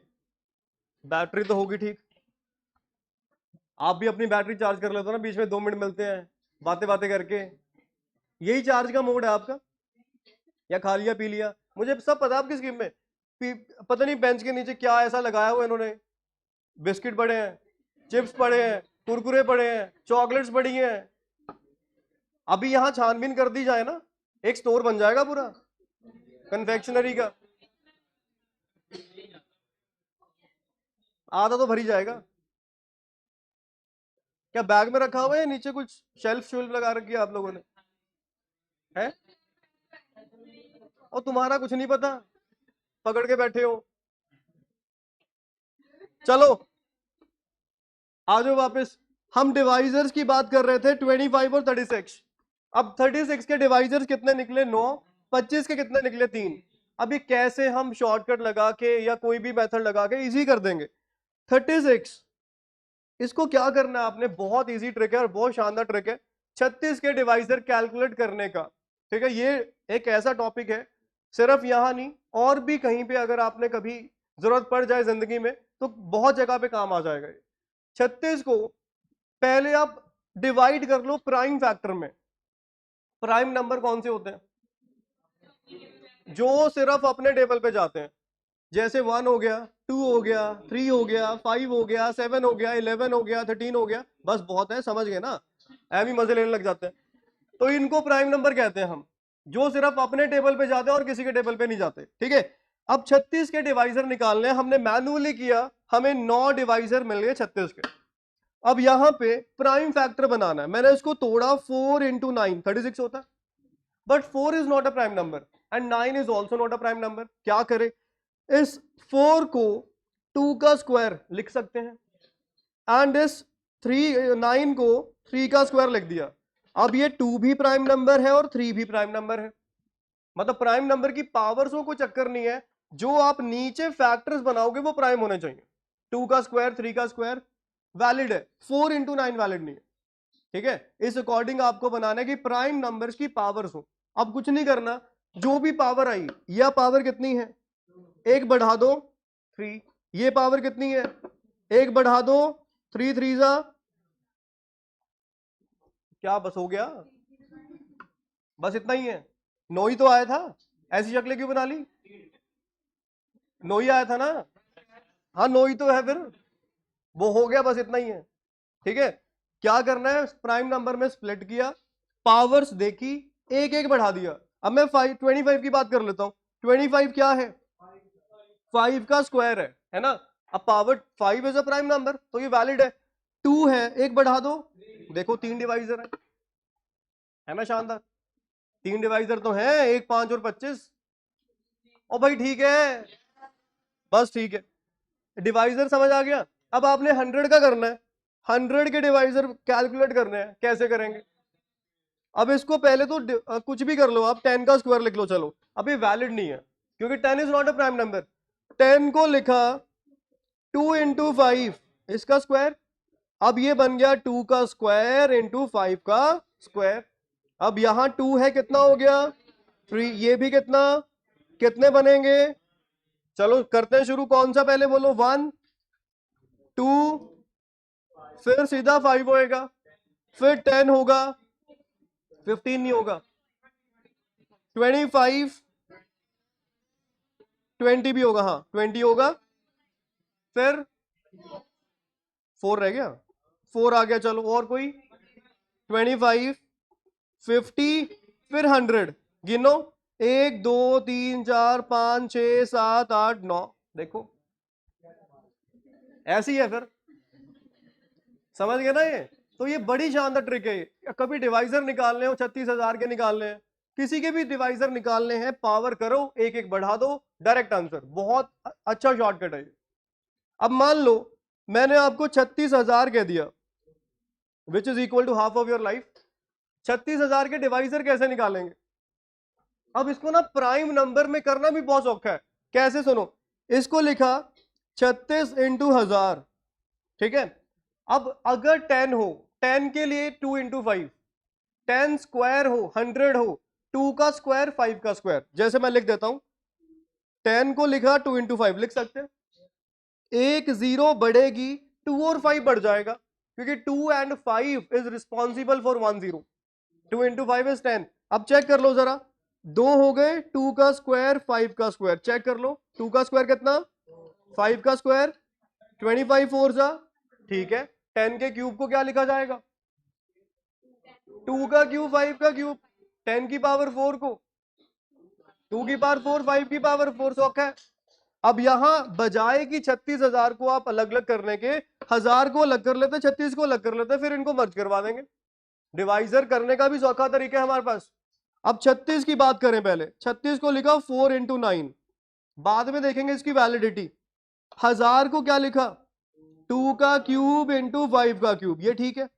S1: बैटरी तो होगी ठीक। आप भी अपनी बैटरी चार्ज कर लेते हो ना, बीच में 2 मिनट मिलते हैं बातें बातें करके। यही चार्ज का मोड है आपका, या खा लिया पी लिया। मुझे सब पता है आपकी स्कीम में। पता नहीं बेंच के नीचे क्या ऐसा लगाया हुआ इन्होंने, बिस्किट पड़े हैं, चिप्स पड़े हैं, कुरकुरे पड़े हैं, चॉकलेट्स पड़ी हैं। अभी यहाँ छानबीन कर दी जाए ना, एक स्टोर बन जाएगा पूरा कन्फेक्शनरी का, आधा तो भर ही जाएगा। क्या बैग में रखा हुआ है या नीचे कुछ शेल्फ शेल्फ लगा रखी है आप लोगों ने? है? और तुम्हारा कुछ नहीं पता, पकड़ के बैठे हो। चलो आ जाओ वापस। हम डिवाइजर्स की बात कर रहे थे, 25 और 36। अब 36 के डिवाइजर्स कितने निकले? 9। 25 के कितने निकले? 3। अब ये कैसे हम शॉर्टकट लगा के या कोई भी मेथड लगा के इजी कर देंगे? 36, इसको क्या करना है आपने? बहुत इजी ट्रिक है और बहुत शानदार ट्रिक है 36 के डिवाइजर कैलकुलेट करने का। ठीक है, ये एक ऐसा टॉपिक है, सिर्फ यहां नहीं और भी कहीं पे अगर आपने कभी जरूरत पड़ जाए जिंदगी में तो बहुत जगह पे काम आ जाएगा। 36 को पहले आप डिवाइड कर लो प्राइम फैक्टर में। प्राइम नंबर कौन से होते हैं? जो सिर्फ अपने टेबल पे जाते हैं, जैसे 1 हो गया, 2 हो गया, 3 हो गया, 5 हो गया, 7 हो गया, 11 हो गया, 13 हो गया, बस बहुत है, समझ गए ना? ऐ भी मजे लेने लग जाते हैं। तो इनको प्राइम नंबर कहते हैं हम, जो सिर्फ अपने टेबल पे जाते हैं और किसी के टेबल पे नहीं जाते। ठीक है, अब 36 के डिवाइजर निकालने, हमने मैन्युअली किया, हमें 9 डिवाइजर मिल गए 36 के। अब यहां पे प्राइम फैक्टर बनाना है, मैंने इसको तोड़ा, 4 इंटू 9 36 होता है, but 4 is not a prime number and 9 is also not a prime number. क्या करें? इस 4 को 2 का स्क्वायर लिख सकते हैं एंड इस 9 को 3 का स्क्वायर लिख दिया। अब ये 2 भी प्राइम नंबर है और 3 भी प्राइम नंबर है, मतलब प्राइम नंबर की पावर्स को कोई चक्कर नहीं है, जो आप नीचे फैक्टर्स बनाओगे वो प्राइम होने चाहिए। 2 का स्क्वायर, 3 का स्क्वायर वैलिड है, 4 इंटू 9 वैलिड नहीं है। ठीक है, इस अकॉर्डिंग आपको बनाना है कि प्राइम नंबर्स की पावर्स हो। अब कुछ नहीं करना, जो भी पावर आई, यह पावर कितनी है? 1 बढ़ा दो 3। ये पावर कितनी है? 1 बढ़ा दो 3 3 जा क्या, बस हो गया? बस इतना ही है। 9 ही तो आया था, ऐसी शक्लें क्यों बना ली? 9 ही आया था ना? हाँ 9 ही तो है, फिर वो हो गया, बस इतना ही है। ठीक है, क्या करना है? प्राइम नंबर में स्प्लिट किया, पावर्स देखी, एक एक बढ़ा दिया। अब मैं 25 की बात कर लेता हूं। 25 क्या है? 5 का स्क्वायर है ना? अब power 5 is a prime number, तो ये वैलिड है। 2 है, एक बढ़ा दो, देखो 3 डिवाइजर है ना? शानदार, 3 डिवाइजर तो है, 1 5 और 25। ओ भाई ठीक है, बस ठीक है, डिवाइजर समझ आ गया। अब आपने 100 का करना है, 100 के डिवाइजर कैलकुलेट करने हैं, कैसे करेंगे? अब इसको पहले तो कुछ भी कर लो आप, 10 का स्क्वायर लिख लो, चलो। अब ये वैलिड नहीं है क्योंकि 10 is not a prime number. 10 को लिखा 2 इंटू 5 इसका स्क्वायर, अब ये बन गया 2 का स्क्वायर इंटू 5 का स्क्वायर। अब यहां 2 है, कितना हो गया? 3। ये भी कितना, कितने बनेंगे? चलो करते हैं शुरू, कौन सा पहले बोलो? 1 2, फिर सीधा 5 होएगा, फिर 10 होगा, 15 नहीं होगा, 25, 20 भी होगा, हाँ 20 होगा, फिर 4 रह गया, 4 आ गया। चलो और कोई? 25, 50, फिर 100। गिनो, 1 2 3 4 5 6 7 8 9। देखो ऐसी है, फिर समझ गए ना ये? तो ये बड़ी शानदार ट्रिक है ये। कभी डिवाइजर निकालने हो, 36,000 के निकालने हैं, किसी के भी डिवाइजर निकालने हैं, पावर करो, एक एक बढ़ा दो, डायरेक्ट आंसर। बहुत अच्छा शॉर्टकट है ये। अब मान लो मैंने आपको 36,000 कह दिया, which is equal to half of your life. 36,000 के डिवाइजर कैसे निकालेंगे? अब इसको ना प्राइम नंबर में करना भी बहुत औखा है। कैसे? सुनो, इसको लिखा 36 इंटू 1000। ठीक है, अब अगर 10 हो, 10 के लिए 2 इंटू 5, 10 स्क्वायर हो, 100 हो, 2 का स्क्वायर 5 का स्क्वायर। जैसे मैं लिख देता हूं, 10 को लिखा 2 इंटू 5 लिख सकते हैं, एक 0 बढ़ेगी, 2 और 5 बढ़ जाएगा, क्योंकि 2 and 5 is responsible for 1 0। 2 into 5 is 10। अब चेक कर लो जरा, 2 हो गए, 2 का स्क्वायर 5 का स्क्वायर, चेक कर लो 2 का स्क्वायर कितना, 5 का स्क्वायर 25 4 जा, ठीक है। 10 के क्यूब को क्या लिखा जाएगा, 2 का क्यूब 5 का क्यूब, 10 की पावर 4 को 2 की पावर 4 5 की पावर 4, सौख है। अब यहां बजाय कि 36,000 को आप अलग अलग करने के 1000 को अलग कर लेते, 36 को अलग कर लेते, फिर इनको मर्ज करवा देंगे। डिवाइजर करने का भी सौखा तरीका है हमारे पास। अब 36 की बात करें, पहले 36 को लिखा 4 into 9, बाद में देखेंगे इसकी वैलिडिटी। 1000 को क्या लिखा, 2 का क्यूब इंटू 5 का क्यूब, ये ठीक है।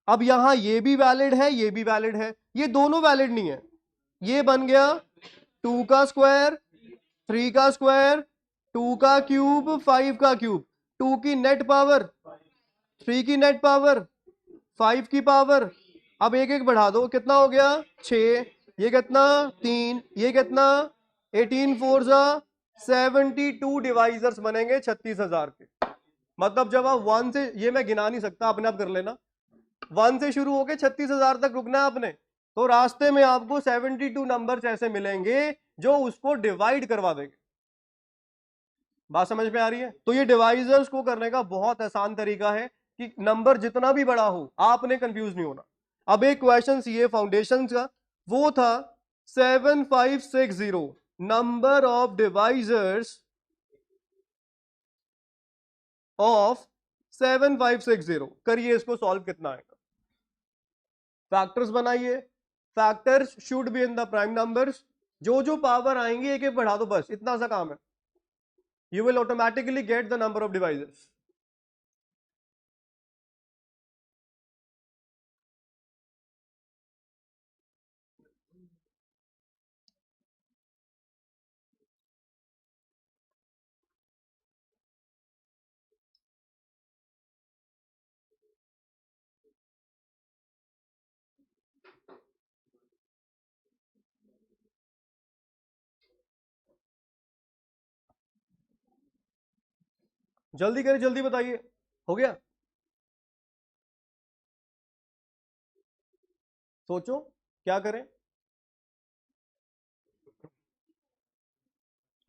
S1: अब यहां ये भी वैलिड है, ये भी वैलिड है, ये दोनों वैलिड नहीं है। ये बन गया 2 का स्क्वायर 3 का स्क्वायर 2 का क्यूब 5 का क्यूब, 2 की नेट पावर 3 की नेट पावर 5 की पावर। अब एक एक बढ़ा दो, कितना हो गया 6, ये कितना 3, ये कितना 18 4 जा 72 डिवाइजर्स बनेंगे 36,000 के। मतलब जब आप 1 से, ये मैं गिना नहीं सकता, अपने आप कर लेना, 1 से शुरू होके 36,000 तक रुकना है आपने, तो रास्ते में आपको 72 नंबर्स ऐसे मिलेंगे जो उसको डिवाइड करवा देंगे। बात समझ में आ रही है? तो ये डिवाइजर्स को करने का बहुत आसान तरीका है कि नंबर जितना भी बड़ा हो आपने कंफ्यूज नहीं होना। अब एक क्वेश्चन ये फाउंडेशन का, वो था 7560 नंबर ऑफ डिवाइजर्स ऑफ 7560, करिए इसको सॉल्व कितना आएगा। फैक्टर्स बनाइए, factors should be in the prime numbers, जो जो पावर आएंगे एक एक बढ़ा दो, बस इतना सा काम है। You will automatically get the number of divisors. जल्दी करें, जल्दी बताइए, हो गया? सोचो क्या करें,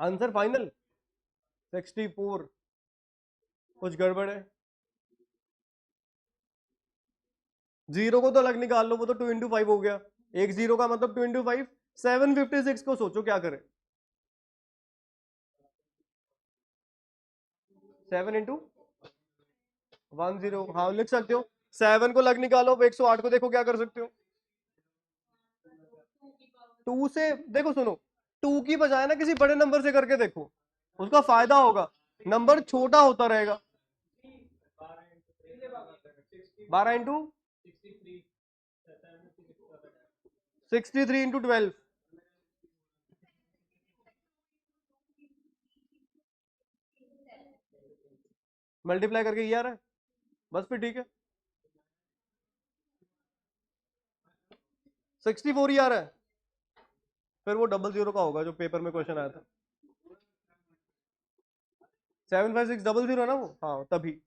S1: आंसर फाइनल 64। कुछ गड़बड़ है? जीरो को तो अलग निकाल लो, वो तो 2 into 5 हो गया, एक जीरो का मतलब 2 into 5। 756 को सोचो क्या करें, 7 into 10, हाँ लिख सकते हो। 7 को अलग निकालो, 108 को देखो क्या कर सकते हो। 2 से देखो, सुनो, 2 की बजाय ना किसी बड़े नंबर से करके देखो, उसका फायदा होगा, नंबर छोटा होता रहेगा। 12 इंटू 63 इंटू 12, मल्टीप्लाई करके ये आ रहा है, बस फिर ठीक है। 64 ही आ रहा है, फिर वो 00 का होगा जो पेपर में क्वेश्चन आया था। 75600 है ना वो, हाँ तभी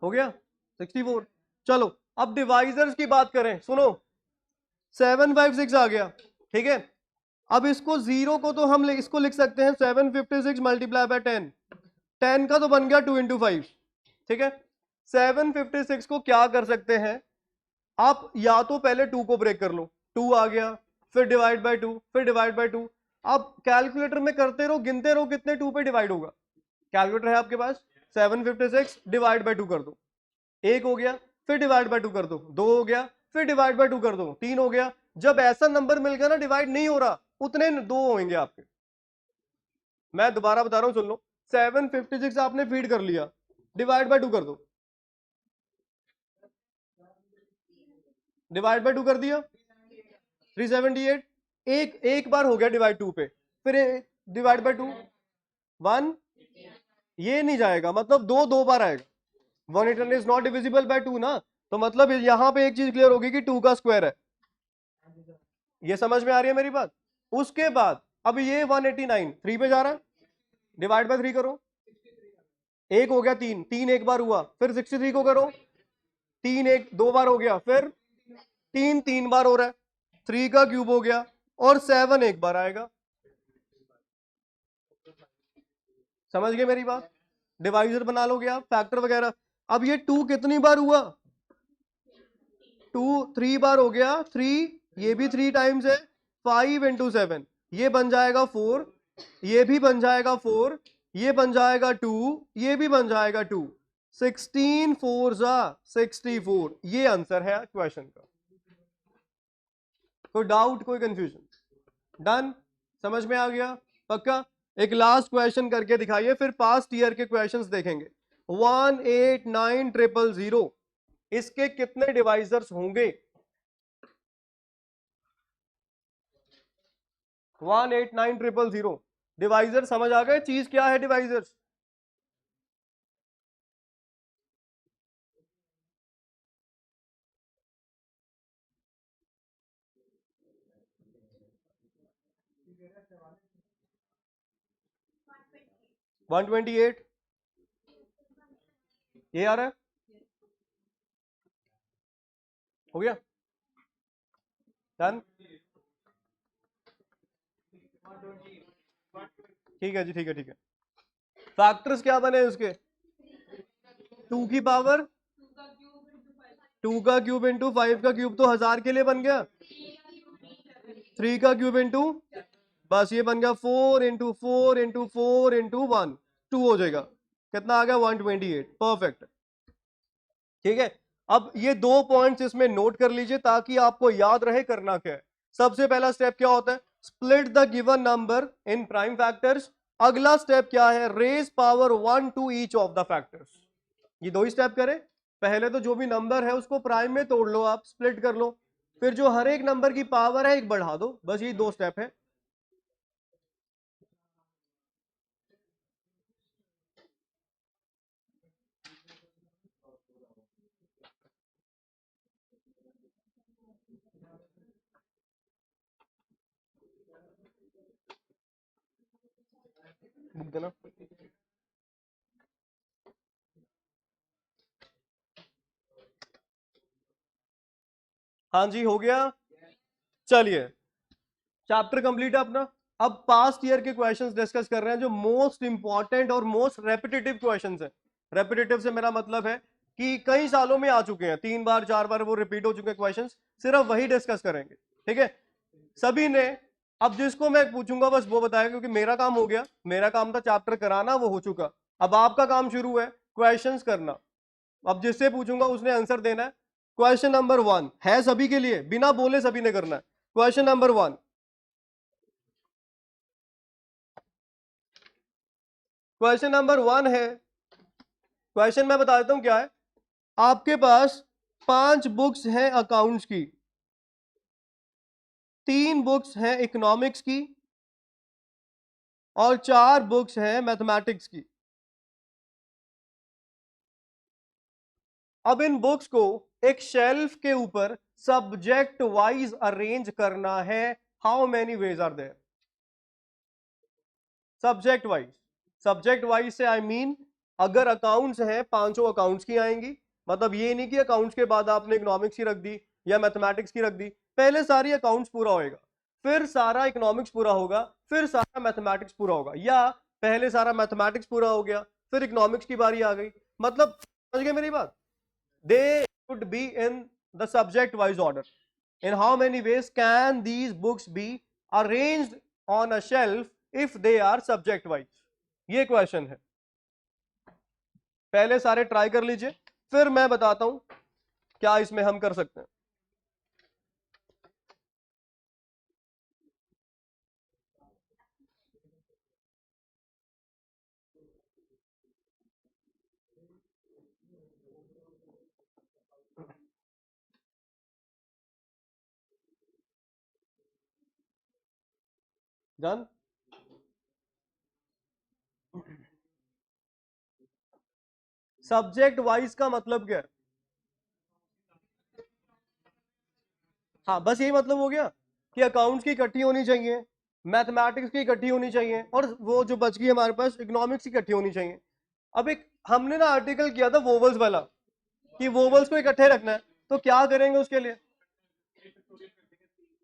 S1: हो गया 64। चलो अब डिवाइजर्स की बात करें, सुनो 756 आ गया, ठीक है। अब इसको जीरो को तो हम इसको लिख सकते हैं 756 मल्टीप्लाई बाय 10, 10 का तो बन गया 2 into 5, ठीक है। 756 को क्या कर सकते हैं आप, या तो पहले 2 को ब्रेक कर लो, 2 आ गया, फिर डिवाइड बाय 2, फिर डिवाइड बाय 2। आप कैलकुलेटर में करते रहो, गिनते रहो कितने 2 पे डिवाइड होगा। कैलकुलेटर है आपके पास, 756 डिवाइड बाय 2 कर दो, 1 हो गया, फिर डिवाइड बाय 2 कर दो, 2 हो गया, फिर डिवाइड बाय 2 कर दो, 3 हो गया। जब ऐसा नंबर मिल गया ना डिवाइड नहीं हो रहा, उतने 2 होंगे आपके। मैं दोबारा बता रहा हूं, सुन लो, 756 आपने फीड कर लिया, डिवाइड बाय 2 कर दो, डिवाइड बाय 2 कर दिया 378, एक बार हो गया डिवाइड 2 पे, फिर डिवाइड बाय 2 1, ये नहीं जाएगा, मतलब 2 बार आएगा। 1 इज नॉट डिविजिबल बाय 2 ना, तो मतलब यहां पे एक चीज क्लियर होगी कि 2 का स्क्वायर है। ये समझ में आ रही है मेरी बात? उसके बाद अब ये 189 3 पे जा रहा है, डिवाइड बाय 3 करो, एक हो गया 3, 3 एक बार हुआ, फिर 63 को करो, 3 एक 2 बार हो गया, फिर 3 3 बार हो रहा है, 3 का क्यूब हो गया, और 7 एक बार आएगा। समझ गए मेरी बात? डिवाइजर बना लोगे आप, फैक्टर वगैरह। अब ये 2 कितनी बार हुआ? 2 3 बार हो गया, 3, ये भी 3 टाइम्स है, 5 इंटू 7, ये बन जाएगा 4, ये भी बन जाएगा 4, ये बन जाएगा 2, ये भी बन जाएगा 2, 16 4 जा 64। ये आंसर है क्वेश्चन का। कोई डाउट, कोई कंफ्यूजन? डन, समझ में आ गया? पक्का? एक लास्ट क्वेश्चन करके दिखाइए, फिर पास्ट ईयर के क्वेश्चंस देखेंगे। 189000, इसके कितने डिवाइजर्स होंगे? 189000 डिवाइजर समझ आ गए? चीज क्या है डिवाइजर्स? वन 128 ये आ रहा है, हो गया? डन, ठीक है जी, ठीक है, ठीक है। फैक्टर्स क्या बने उसके? 2 की पावर 2 का क्यूब इंटू 5 का क्यूब तो 1000 के लिए बन गया, 3 का क्यूब इंटू, बस ये बन गया 4 इंटू 4 इंटू 4 इंटू 1, 2 हो जाएगा। कितना आ गया? 128। परफेक्ट, ठीक है। अब ये 2 पॉइंट्स इसमें नोट कर लीजिए ताकि आपको याद रहे करना क्या है। सबसे पहला स्टेप क्या होता है? Split the given number in prime factors. अगला स्टेप क्या है? Raise power 1 to each of the factors. ये 2 ही स्टेप करें। पहले तो जो भी नंबर है उसको प्राइम में तोड़ लो, आप स्प्लिट कर लो, फिर जो हर एक नंबर की पावर है एक बढ़ा दो, बस ये 2 स्टेप है। लिख देना। हाँ जी, हो गया। चलिए, चैप्टर कंप्लीट है अपना। अब पास्ट ईयर के क्वेश्चंस डिस्कस कर रहे हैं जो मोस्ट इंपॉर्टेंट और मोस्ट रेपिटेटिव क्वेश्चंस हैं। रेपिटेटिव से मेरा मतलब है कि कई सालों में आ चुके हैं, 3 बार 4 बार वो रिपीट हो चुके हैं क्वेश्चंस, सिर्फ वही डिस्कस करेंगे, ठीक है? सभी ने, अब जिसको मैं पूछूंगा बस वो बताएगा, क्योंकि मेरा काम हो गया, मेरा काम था चैप्टर कराना, वो हो चुका। अब आपका काम शुरू है क्वेश्चंस करना। अब जिससे पूछूंगा उसने आंसर देना है। क्वेश्चन नंबर 1 है सभी के लिए, बिना बोले सभी ने करना है। क्वेश्चन नंबर 1, क्वेश्चन नंबर 1 है, क्वेश्चन मैं बता देता हूं क्या है। आपके पास 5 बुक्स हैं अकाउंट्स की, 3 बुक्स हैं इकोनॉमिक्स की, और 4 बुक्स हैं मैथमेटिक्स की। अब इन बुक्स को एक शेल्फ के ऊपर सब्जेक्ट वाइज अरेंज करना है। How many ways are there? Subject wise, subject wise से आई मीन, अगर अकाउंट्स हैं, पांचों अकाउंट्स की आएंगी। मतलब ये नहीं कि अकाउंट्स के बाद आपने इकोनॉमिक्स की रख दी या मैथमेटिक्स की रख दी, पहले सारी अकाउंट्स पूरा होएगा, फिर सारा इकोनॉमिक्स पूरा होगा, फिर सारा मैथमेटिक्स पूरा होगा, या पहले सारा मैथमेटिक्स पूरा हो गया, फिर इकोनॉमिक्स की बारी आ गई। मतलब समझ गए मेरी बात? They should be in the subject wise order. In how many ways can these books be arranged on a shelf if they are subject wise? ये क्वेश्चन है। पहले सारे ट्राई कर लीजिए, फिर मैं बताता हूं क्या इसमें हम कर सकते हैं। डन। सब्जेक्ट वाइज का मतलब क्या है? हाँ, बस यही मतलब हो गया कि अकाउंट्स की इकट्ठी होनी चाहिए, मैथमेटिक्स की इकट्ठी होनी चाहिए, और वो जो बच गई हमारे पास इकोनॉमिक्स की इकट्ठी होनी चाहिए। अब एक हमने ना आर्टिकल किया था वोवल्स वाला, कि वोवल्स को इकट्ठे रखना है, तो क्या करेंगे उसके लिए?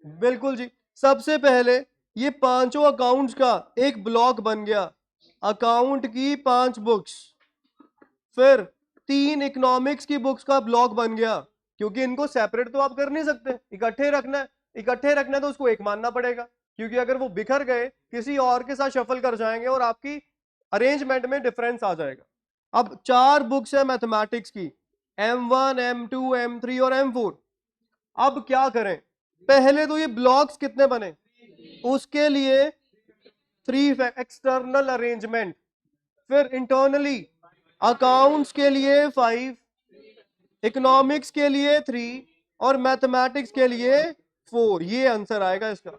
S1: बिल्कुल जी, सबसे पहले ये पांचों अकाउंट्स का एक ब्लॉक बन गया, अकाउंट की 5 बुक्स। फिर 3 इकोनॉमिक्स की बुक्स का ब्लॉक बन गया, क्योंकि इनको सेपरेट तो आप कर नहीं सकते, इकट्ठे रखना है। इकट्ठे रखना है तो उसको एक मानना पड़ेगा, क्योंकि अगर वो बिखर गए किसी और के साथ शफल कर जाएंगे और आपकी अरेंजमेंट में डिफरेंस आ जाएगा। अब 4 बुक्स है मैथमेटिक्स की, M1, M2, M3 और M4। अब क्या करें? पहले तो ये ब्लॉक्स कितने बने, उसके लिए 3 एक्सटर्नल अरेंजमेंट, फिर इंटरनली अकाउंट्स के लिए 5, इकोनॉमिक्स के लिए 3 और मैथमेटिक्स के लिए 4। ये आंसर आएगा इसका,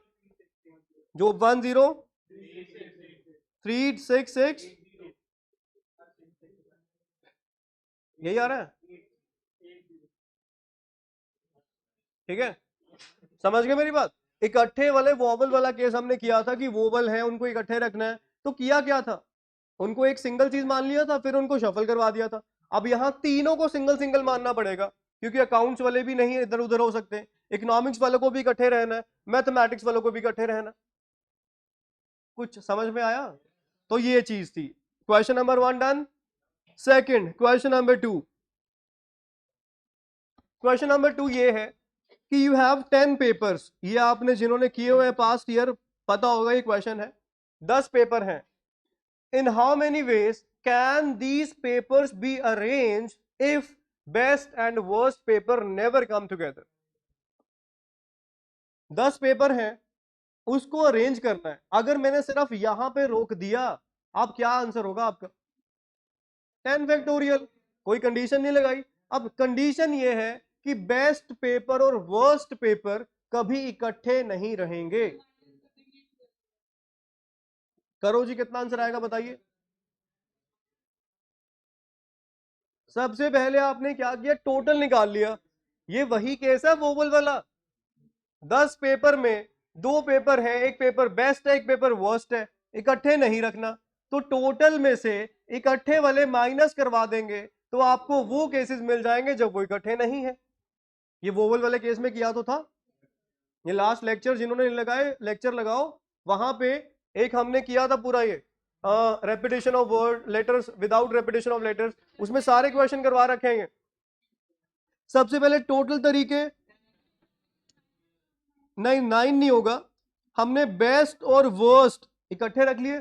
S1: जो 10366 यही आ रहा है। ठीक है, समझ गए मेरी बात? इकट्ठे वाले वोवल वाला केस हमने किया था कि वोवल है उनको इकट्ठे रखना है, तो किया क्या था, उनको एक सिंगल चीज मान लिया था, फिर उनको शफल करवा दिया था। अब यहां तीनों को सिंगल सिंगल मानना पड़ेगा, क्योंकि अकाउंट्स वाले भी नहीं इधर उधर हो सकते, इकोनॉमिक्स वालों को भी इकट्ठे रहना है, मैथमेटिक्स वालों को भी इकट्ठे रहना। कुछ समझ में आया? तो ये चीज थी। Question number 1 done. Second question number 2। Question number 2 ये है कि यू हैव 10 पेपर्स। ये आपने जिन्होंने किए हुए पास्ट ईयर पता होगा ये क्वेश्चन है। 10 पेपर हैं। In how many veg can these papers be arrange if best and worst paper never come together? 10 paper हैं, उसको अरेंज करना है। अगर मैंने सिर्फ यहां पे रोक दिया, आप क्या आंसर होगा आपका? 10 फैक्टोरियल। कोई कंडीशन नहीं लगाई। अब कंडीशन ये है कि बेस्ट पेपर और वर्स्ट पेपर कभी इकट्ठे नहीं रहेंगे। करो जी, कितना आंसर आएगा बताइए। सबसे पहले आपने क्या किया, टोटल निकाल लिया। ये वही केस है वोवल वाला। 10 पेपर में 2 पेपर है, एक पेपर बेस्ट है एक पेपर वर्स्ट है, इकट्ठे नहीं रखना। तो टोटल में से इकट्ठे वाले माइनस करवा देंगे, तो आपको वो केसेस मिल जाएंगे जब वो इकट्ठे नहीं है। ये वोवल वाले केस में किया तो था। ये लास्ट लेक्चर जिन्होंने लगाए लेक्चर लगाओ, वहां पे एक हमने किया था पूरा ये repetition of word letters without repetition of letters, उसमें सारे क्वेश्चन करवा रखे हैं। सबसे पहले टोटल तरीके, नहीं 9 नहीं होगा, हमने बेस्ट और वर्स्ट इकट्ठे रख लिए।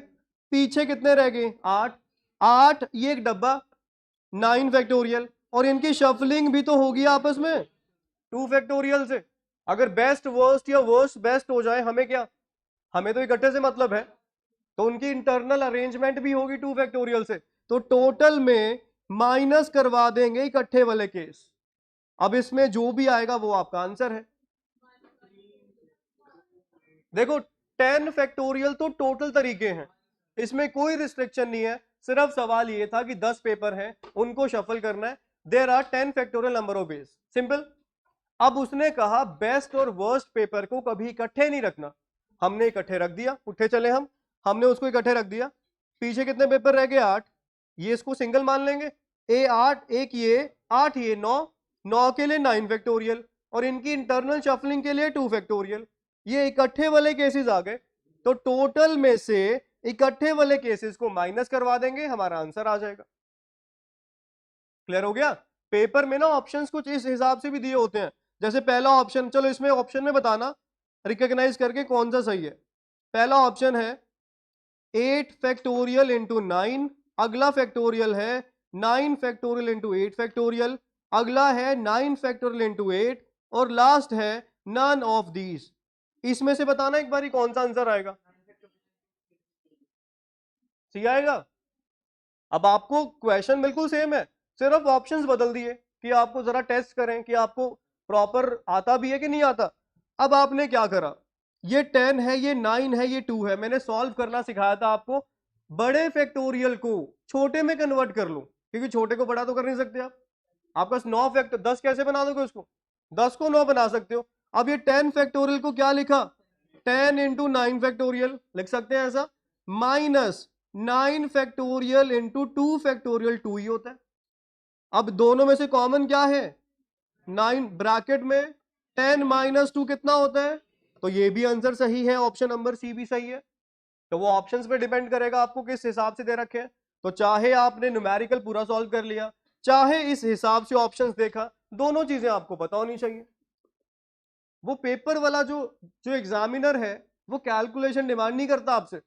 S1: पीछे कितने रह गए? 8। 8 ये एक डब्बा, 9 फैक्टोरियल, और इनकी शफलिंग भी तो होगी आपस में 2 फैक्टोरियल से। अगर बेस्ट वर्स्ट या वर्स्ट बेस्ट हो जाए, हमें क्या, हमें तो इकट्ठे से मतलब है, तो उनकी इंटरनल अरेंजमेंट भी होगी 2 फैक्टोरियल से। तो टोटल में माइनस करवा देंगे इकट्ठे वाले केस। अब इसमें जो भी आएगा वो आपका आंसर है। देखो 10 फैक्टोरियल तो टोटल तरीके हैं, इसमें कोई रिस्ट्रिक्शन नहीं है। सिर्फ सवाल ये था कि 10 पेपर हैं, उनको शफल करना है। There are 10 factorial number of ways, simple. अब उसने कहा बेस्ट और वर्स्ट पेपर को कभी इकट्ठे नहीं रखना। हमने इकट्ठे रख दिया, उठे चले हमने उसको इकट्ठे रख दिया। पीछे कितने पेपर रह गए? 8। ये इसको सिंगल मान लेंगे, ए 8 एक ये 8 ये 9, 9 के लिए 9 फैक्टोरियल, और इनकी इंटरनल शफलिंग के लिए 2 फैक्टोरियल। ये इकट्ठे वाले केसेस आ गए, तो टोटल में से इकट्ठे वाले केसेस को माइनस करवा देंगे, हमारा आंसर आ जाएगा। क्लियर हो गया? पेपर में ना ऑप्शंस कुछ इस हिसाब से भी दिए होते हैं। जैसे पहला ऑप्शन, चलो इसमें ऑप्शन में बताना रिकॉग्नाइज करके कौन सा सही है। पहला ऑप्शन है 8 फैक्टोरियल इंटू 9, अगला फैक्टोरियल है 9 फैक्टोरियल इंटू 8 फैक्टोरियल, अगला है 9 फैक्टोरियल इंटू 8, और लास्ट है नन ऑफ दीज। इसमें से बताना एक बारी कौन सा आंसर आएगा। सी आएगा। अब आपको क्वेश्चन बिल्कुल सेम है, सिर्फ ऑप्शंस बदल दिए कि आपको जरा टेस्ट करें कि आपको प्रॉपर आता भी है कि नहीं आता। अब आपने क्या करा, ये 10 है, ये 9 है, ये 2 है, मैंने सॉल्व करना सिखाया था आपको। बड़े फैक्टोरियल को छोटे में कन्वर्ट कर लो, क्योंकि छोटे को बड़ा तो कर नहीं सकते आप। आपका 9 फैक्टर 10 कैसे बना दोगे उसको? 10 को 9 बना सकते हो। अब ये 10 फैक्टोरियल को क्या लिखा? 10 इंटू 9 फैक्टोरियल लिख सकते हैं ऐसा, माइनस 9 फैक्टोरियल इंटू 2 फैक्टोरियल 2 ही होता है। अब दोनों में से कॉमन क्या है? 9, ब्रैकेट में 10 माइनस 2 कितना होता है? तो ये भी आंसर सही है, ऑप्शन नंबर सी भी सही है। तो वो ऑप्शंस पे डिपेंड करेगा आपको किस हिसाब से दे रखे हैं। तो चाहे आपने न्यूमेरिकल पूरा सॉल्व कर लिया, चाहे इस हिसाब से ऑप्शंस देखा, दोनों चीजें आपको पता होनी चाहिए। वो पेपर वाला जो जो एग्जामिनर है वो कैलकुलेशन डिमांड नहीं करता आपसे,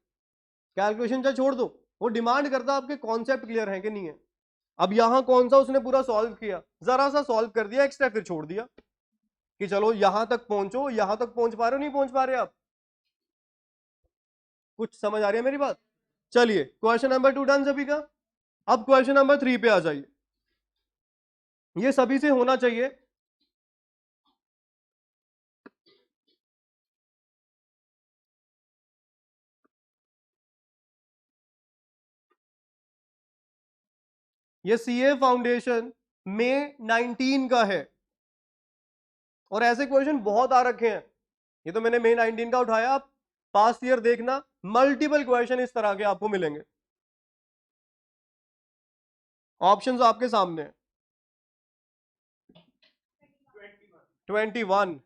S1: कैलकुलेशन चाहे छोड़ दो, वो डिमांड करता आपके कॉन्सेप्ट क्लियर है कि नहीं है। अब यहां कौन सा उसने पूरा सॉल्व किया, जरा सा सॉल्व कर दिया एक्स्ट्रा, फिर छोड़ दिया कि चलो यहां तक पहुंचो, यहां तक पहुंच पा रहे हो नहीं पहुंच पा रहे आप? कुछ समझ आ रही है मेरी बात? चलिए क्वेश्चन नंबर 2 डन सभी का। अब क्वेश्चन नंबर 3 पे आ जाइए, ये सभी से होना चाहिए। ये सीए फाउंडेशन में 19 का है और ऐसे क्वेश्चन बहुत आ रखे हैं। ये तो मैंने मई 19 का उठाया, आप पास्ट ईयर देखना, मल्टीपल क्वेश्चन इस तरह के आपको मिलेंगे। ऑप्शंस आपके सामने है। 21।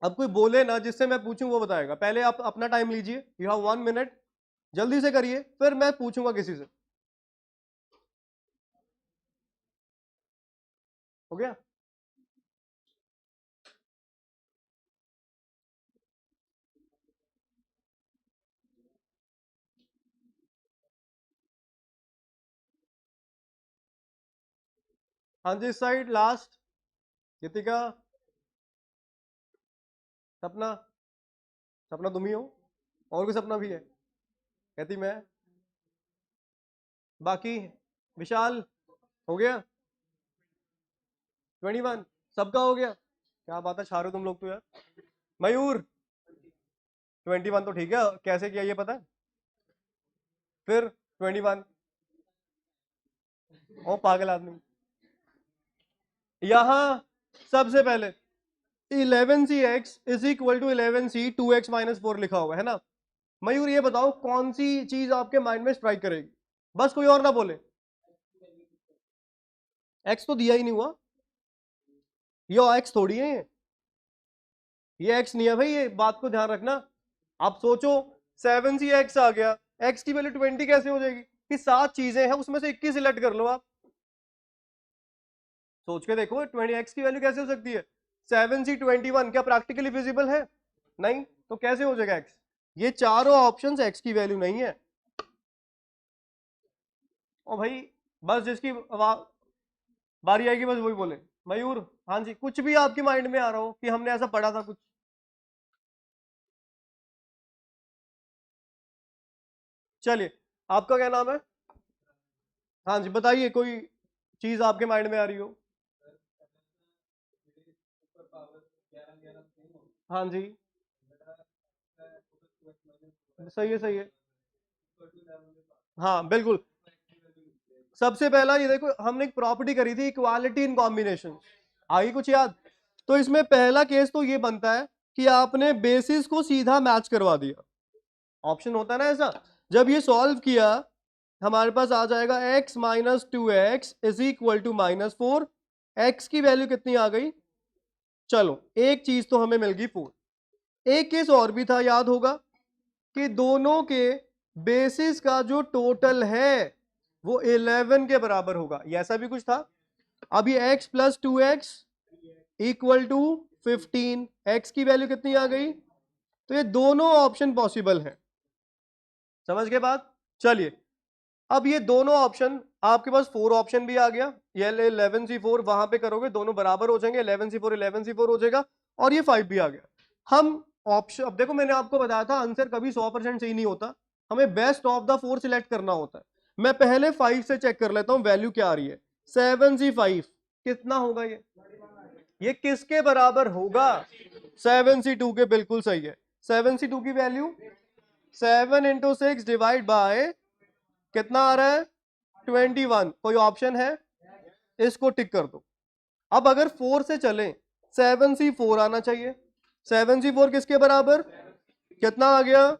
S1: अब कोई बोले ना जिससे मैं पूछूं वो बताएगा। पहले आप अपना टाइम लीजिए, यू हैव 1 मिनट, जल्दी से करिए, फिर मैं पूछूंगा किसी से। हो गया? हाँ जी, इस साइड लास्ट, कृतिका, सपना। सपना तुम ही हो, और कोई सपना भी है? कहती मैं। बाकी विशाल, हो गया? 21 सबका हो गया? क्या बात है, छा रहे हो तुम लोग तो यार। मयूर 21 तो ठीक है, कैसे किया ये पता है? फिर 21, ओ पागल आदमी। यहां सबसे पहले 11cx is equal to 11c 2x minus 4 लिखा हुआ है ना। मयूर ये बताओ कौन सी चीज आपके माइंड में स्ट्राइक करेगी? बस कोई और ना बोले। एक्स तो दिया ही नहीं हुआ, ये एक्स थोड़ी है, ये एक्स नहीं है भाई, ये बात को ध्यान रखना। आप सोचो 7c x आ गया, x की वैल्यू 20 कैसे हो जाएगी? कि 7 चीजें हैं उसमें से 21 सिलेक्ट कर लो आप, सोच के देखो 20x की वैल्यू कैसे हो सकती है? 7c 21 क्या प्रैक्टिकली विजिबल है? नहीं, तो कैसे हो जाएगा x? ये चारों ऑप्शंस x की वैल्यू नहीं है। ओ भाई, बस जिसकी बारी आएगी बस वही बोले। मयूर, हाँ जी, कुछ भी आपके माइंड में आ रहा हो कि हमने ऐसा पढ़ा था कुछ। चलिए, आपका क्या नाम है? हाँ जी, बताइए कोई चीज आपके माइंड में आ रही हो। हाँ जी, सही है सही है। हाँ बिल्कुल। सबसे पहला ये देखो, हमने एक प्रॉपर्टी करी थी इक्वालिटी इन कॉम्बिनेशन, आई कुछ याद? तो इसमें पहला केस तो ये बनता है कि आपने बेसिस को सीधा मैच करवा दिया। ऑप्शन होता है ना ऐसा, जब ये सॉल्व किया हमारे पास आ जाएगा x minus 2x is equal to -4। x की वैल्यू कितनी आ गई? चलो एक चीज तो हमें मिल गई 4। एक केस और भी था, याद होगा, कि दोनों के बेसिस का जो टोटल है वो 11 के बराबर होगा, ये ऐसा भी कुछ था। अब ये x plus 2x equal to 15, x की वैल्यू कितनी आ गई? तो ये दोनों ऑप्शन पॉसिबल है, समझ के बाद? चलिए, अब ये दोनों ऑप्शन, आपके पास 4 ऑप्शन भी आ गया, ये 11c4 वहां पे करोगे दोनों बराबर हो जाएंगे, 11c4 हो जाएगा, और ये 5 भी आ गया। हम ऑप्शन, अब देखो मैंने आपको बताया था आंसर कभी 100% सही नहीं होता, हमें बेस्ट ऑफ द 4 सिलेक्ट करना होता है। मैं पहले 5 से चेक कर लेता हूं वैल्यू क्या आ रही है। 7c5 कितना होगा ये किसके बराबर होगा? 7c2 के, बिल्कुल सही है। 7c2 की वैल्यू 7 इंटू 6 डिवाइड बाय कितना आ रहा है? 21। कोई ऑप्शन है? इसको टिक कर दो। अब अगर 4 से चलें, 7C4 आना चाहिए। 7C4 किसके बराबर, कितना आ गया,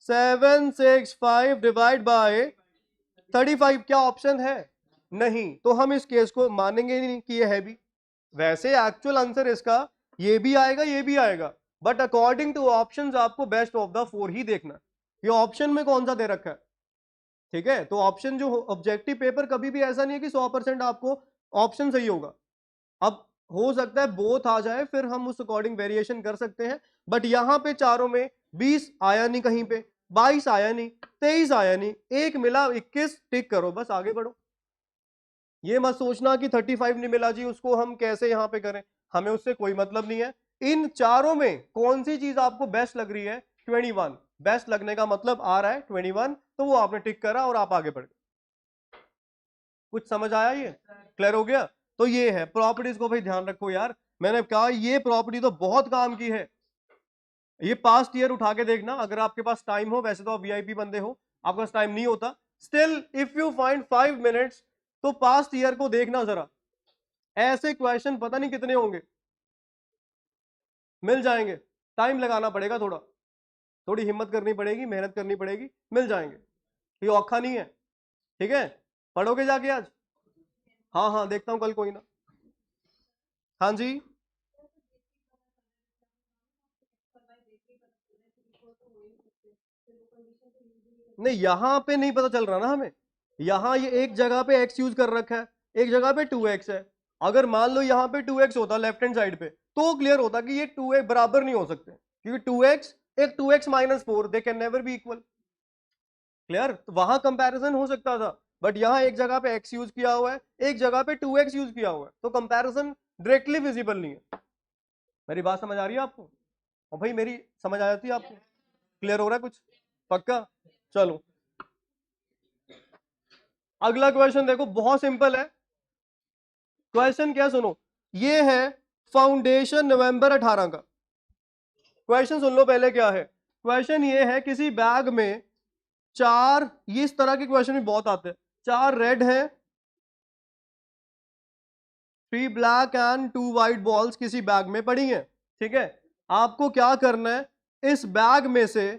S1: 765 डिवाइड बाय 35। क्या ऑप्शन है, नहीं, तो हम इस केस को मानेंगे नहीं कि ये है भी। वैसे एक्चुअल आंसर इसका ये भी आएगा, ये भी आएगा, बट अकॉर्डिंग टू ऑप्शंस आपको बेस्ट ऑफ द 4 ही देखना। ये ऑप्शन में कौन सा दे रखा है, ठीक है। तो ऑप्शन जो ऑब्जेक्टिव पेपर कभी भी ऐसा नहीं है कि 100% आपको ऑप्शन सही होगा। अब हो सकता है बोथ आ जाए, फिर हम उस अकॉर्डिंग वेरिएशन कर सकते हैं। बट यहां पे चारों में 20 आया नहीं, कहीं पे 22 आया नहीं, 23 आया नहीं, एक मिला 21, टिक करो, बस आगे बढ़ो। ये मत सोचना कि 35 नहीं मिला जी, उसको हम कैसे यहां पे करें, हमें उससे कोई मतलब नहीं है। इन चारों में कौन सी चीज आपको बेस्ट लग रही है, 21 बेस्ट लगने का मतलब आ रहा है 21, तो वो आपने टिक करा और आप आगे बढ़ गए। कुछ समझ आया, ये क्लियर हो गया। तो ये है प्रॉपर्टीज को भाई ध्यान रखो यार, मैंने कहा ये प्रॉपर्टी तो बहुत काम की है। ये पास्ट ईयर उठा के देखना अगर आपके पास टाइम हो, वैसे तो आप वीआईपी बंदे हो, आपके पास टाइम नहीं होता, still if you find 5 minutes तो पास्ट ईयर को देखना जरा, ऐसे क्वेश्चन पता नहीं कितने होंगे, मिल जाएंगे। टाइम लगाना पड़ेगा, थोड़ी हिम्मत करनी पड़ेगी, मेहनत करनी पड़ेगी, मिल जाएंगे, ये औखा नहीं है, ठीक है। पढ़ोगे जाके आज, हाँ हाँ देखता हूं कल, कोई ना। हाँ जी, नहीं यहां पे नहीं पता चल रहा ना हमें, यहां ये एक जगह पे x यूज कर रखा है, एक जगह पे 2x है। अगर मान लो यहां पे 2x होता लेफ्ट हैंड साइड पे, तो क्लियर होता कि ये 2x बराबर नहीं हो सकते, क्योंकि 2x एक 2x minus 4 they can never be equal, clear. तो वहां कंपैरिजन हो सकता था, बट यहां एक जगह पे x यूज किया हुआ है, एक जगह पे 2x यूज किया हुआ है, तो कंपैरिजन डायरेक्टली विजिबल नहीं है। मेरी बात समझ आ रही है आपको, और भाई मेरी समझ आ जाती है आपको, क्लियर हो रहा है कुछ, पक्का। चलो अगला क्वेश्चन देखो, बहुत सिंपल है क्वेश्चन, क्या सुनो, ये है फाउंडेशन नवंबर 18 का क्वेश्चन, सुन लो पहले क्या है। क्वेश्चन ये है, किसी बैग में चार, ये इस तरह के क्वेश्चन भी बहुत आते हैं, 4 रेड है, 3 ब्लैक एंड 2 वाइट बॉल्स किसी बैग में पड़ी हैं, ठीक है। आपको क्या करना है, इस बैग में से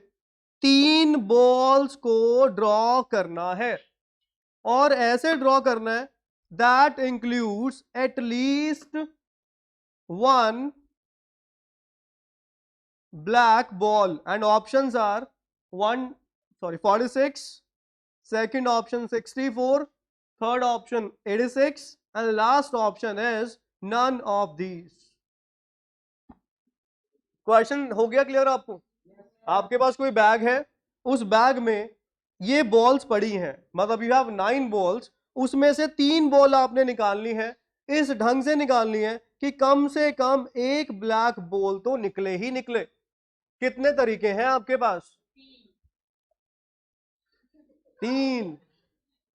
S1: 3 बॉल्स को ड्रॉ करना है, और ऐसे ड्रॉ करना है that includes at least 1 black ball, and options are 46, second option 64, third option 86, and last option is none of these। Question हो गया क्लियर आपको, आपके पास कोई बैग है, उस बैग में ये बॉल्स पड़ी हैं, मतलब यू हैव 9 बॉल्स, उसमें से 3 बॉल आपने निकालनी है, इस ढंग से निकालनी है कि कम से कम एक ब्लैक बॉल तो निकले ही निकले। कितने तरीके हैं आपके पास, 3,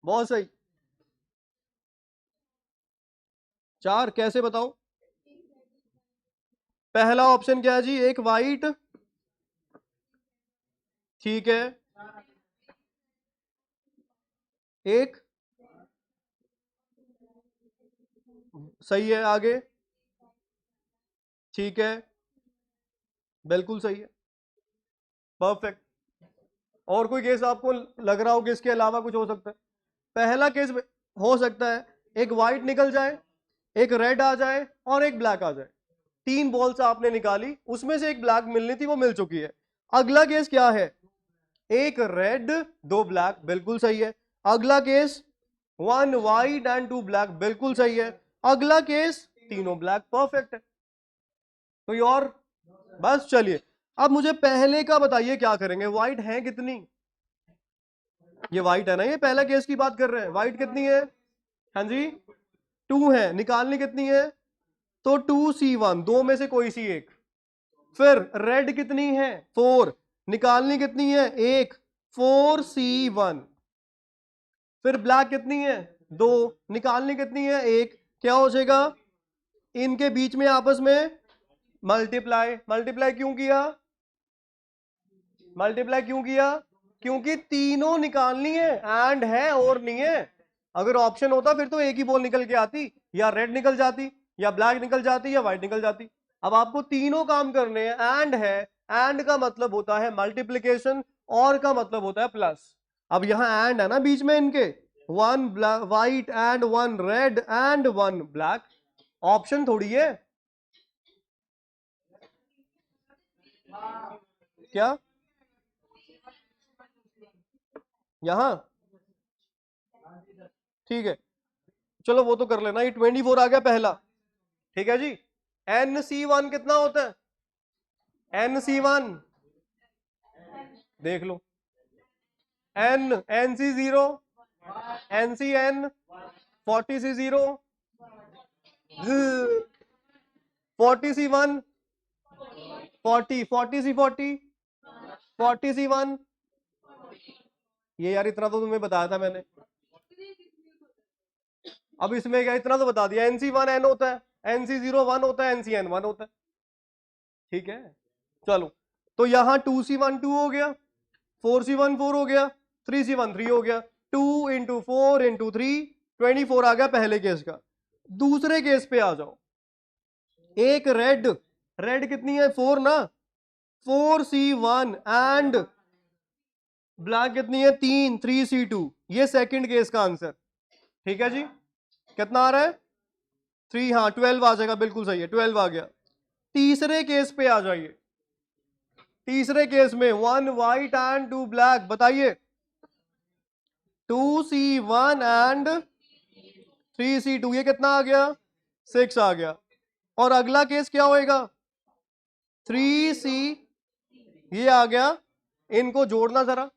S1: बहुत सही। 4 कैसे बताओ, पहला ऑप्शन क्या है जी, एक वाइट, ठीक है, एक सही है, आगे, ठीक है, बिल्कुल सही है, परफेक्ट। और कोई केस आपको लग रहा हो कि इसके अलावा कुछ हो सकता है, पहला केस हो सकता है एक वाइट निकल जाए, एक रेड आ जाए और एक ब्लैक आ जाए, 3 बॉल्स आपने निकाली, उसमें से एक ब्लैक मिलनी थी, वो मिल चुकी है। अगला केस क्या है, एक रेड 2 ब्लैक, बिल्कुल सही है। अगला केस 1 वाइट एंड 2 ब्लैक, बिल्कुल सही है। अगला केस तीनों ब्लैक, परफेक्ट है। कोई और, बस चलिए, अब मुझे पहले का बताइए क्या करेंगे, व्हाइट है कितनी, ये व्हाइट है ना, ये पहला केस की बात कर रहे हैं, व्हाइट कितनी है, हाँ जी 2 है, निकालनी कितनी है, तो 2C1, दो में से कोई सी एक। फिर रेड कितनी है, 4, निकालनी कितनी है, 1, 4C1। फिर ब्लैक कितनी है, 2, निकालनी कितनी है, 1, क्या हो जाएगा, इनके बीच में आपस में मल्टीप्लाई, मल्टीप्लाई क्यों किया, मल्टीप्लाई क्यों किया, क्योंकि तीनों निकालनी है, एंड है और नहीं है। अगर ऑप्शन होता फिर तो एक ही बॉल निकल के आती, या रेड निकल जाती, या ब्लैक निकल जाती, या व्हाइट निकल जाती। अब आपको तीनों काम करने हैं। एंड है, एंड का मतलब होता है मल्टीप्लीकेशन, और का मतलब होता है प्लस। अब यहां एंड है ना बीच में इनके, one white and one red and one black, option थोड़ी है क्या यहां। ठीक है, चलो वो तो कर लेना। ये 24 आ गया पहला, ठीक है जी। NC1 कितना होता है? NC1 देख लो, NC0, NCN, 40C0, 40C1, 40C40, 40C1। ये यार इतना तो तुम्हें बताया था मैंने। अब इसमें क्या, इतना तो बता दिया। NC1 N होता है, NC0 1 होता है, NCN 1 होता है, ठीक है। चलो, तो यहां 2C1 2 हो गया, 4C1 4 हो गया, 3C1 3 हो गया। 2 इंटू 4 इंटू 3, 24 आ गया पहले केस का। दूसरे केस पे आ जाओ। एक रेड, रेड कितनी है 4 ना, 4C1 एंड ब्लैक कितनी है 3, 3C2। ये सेकंड केस का आंसर, ठीक है जी। कितना आ रहा है 3, हाँ 12 आ जाएगा, बिल्कुल सही है, 12 आ गया। तीसरे केस पे आ जाइए। तीसरे केस में 1 व्हाइट एंड 2 ब्लैक, बताइए 2C1 एंड 3C2, ये कितना आ गया 6 आ गया। और अगला केस क्या होएगा 3C, ये आ गया, इनको जोड़ना जरा,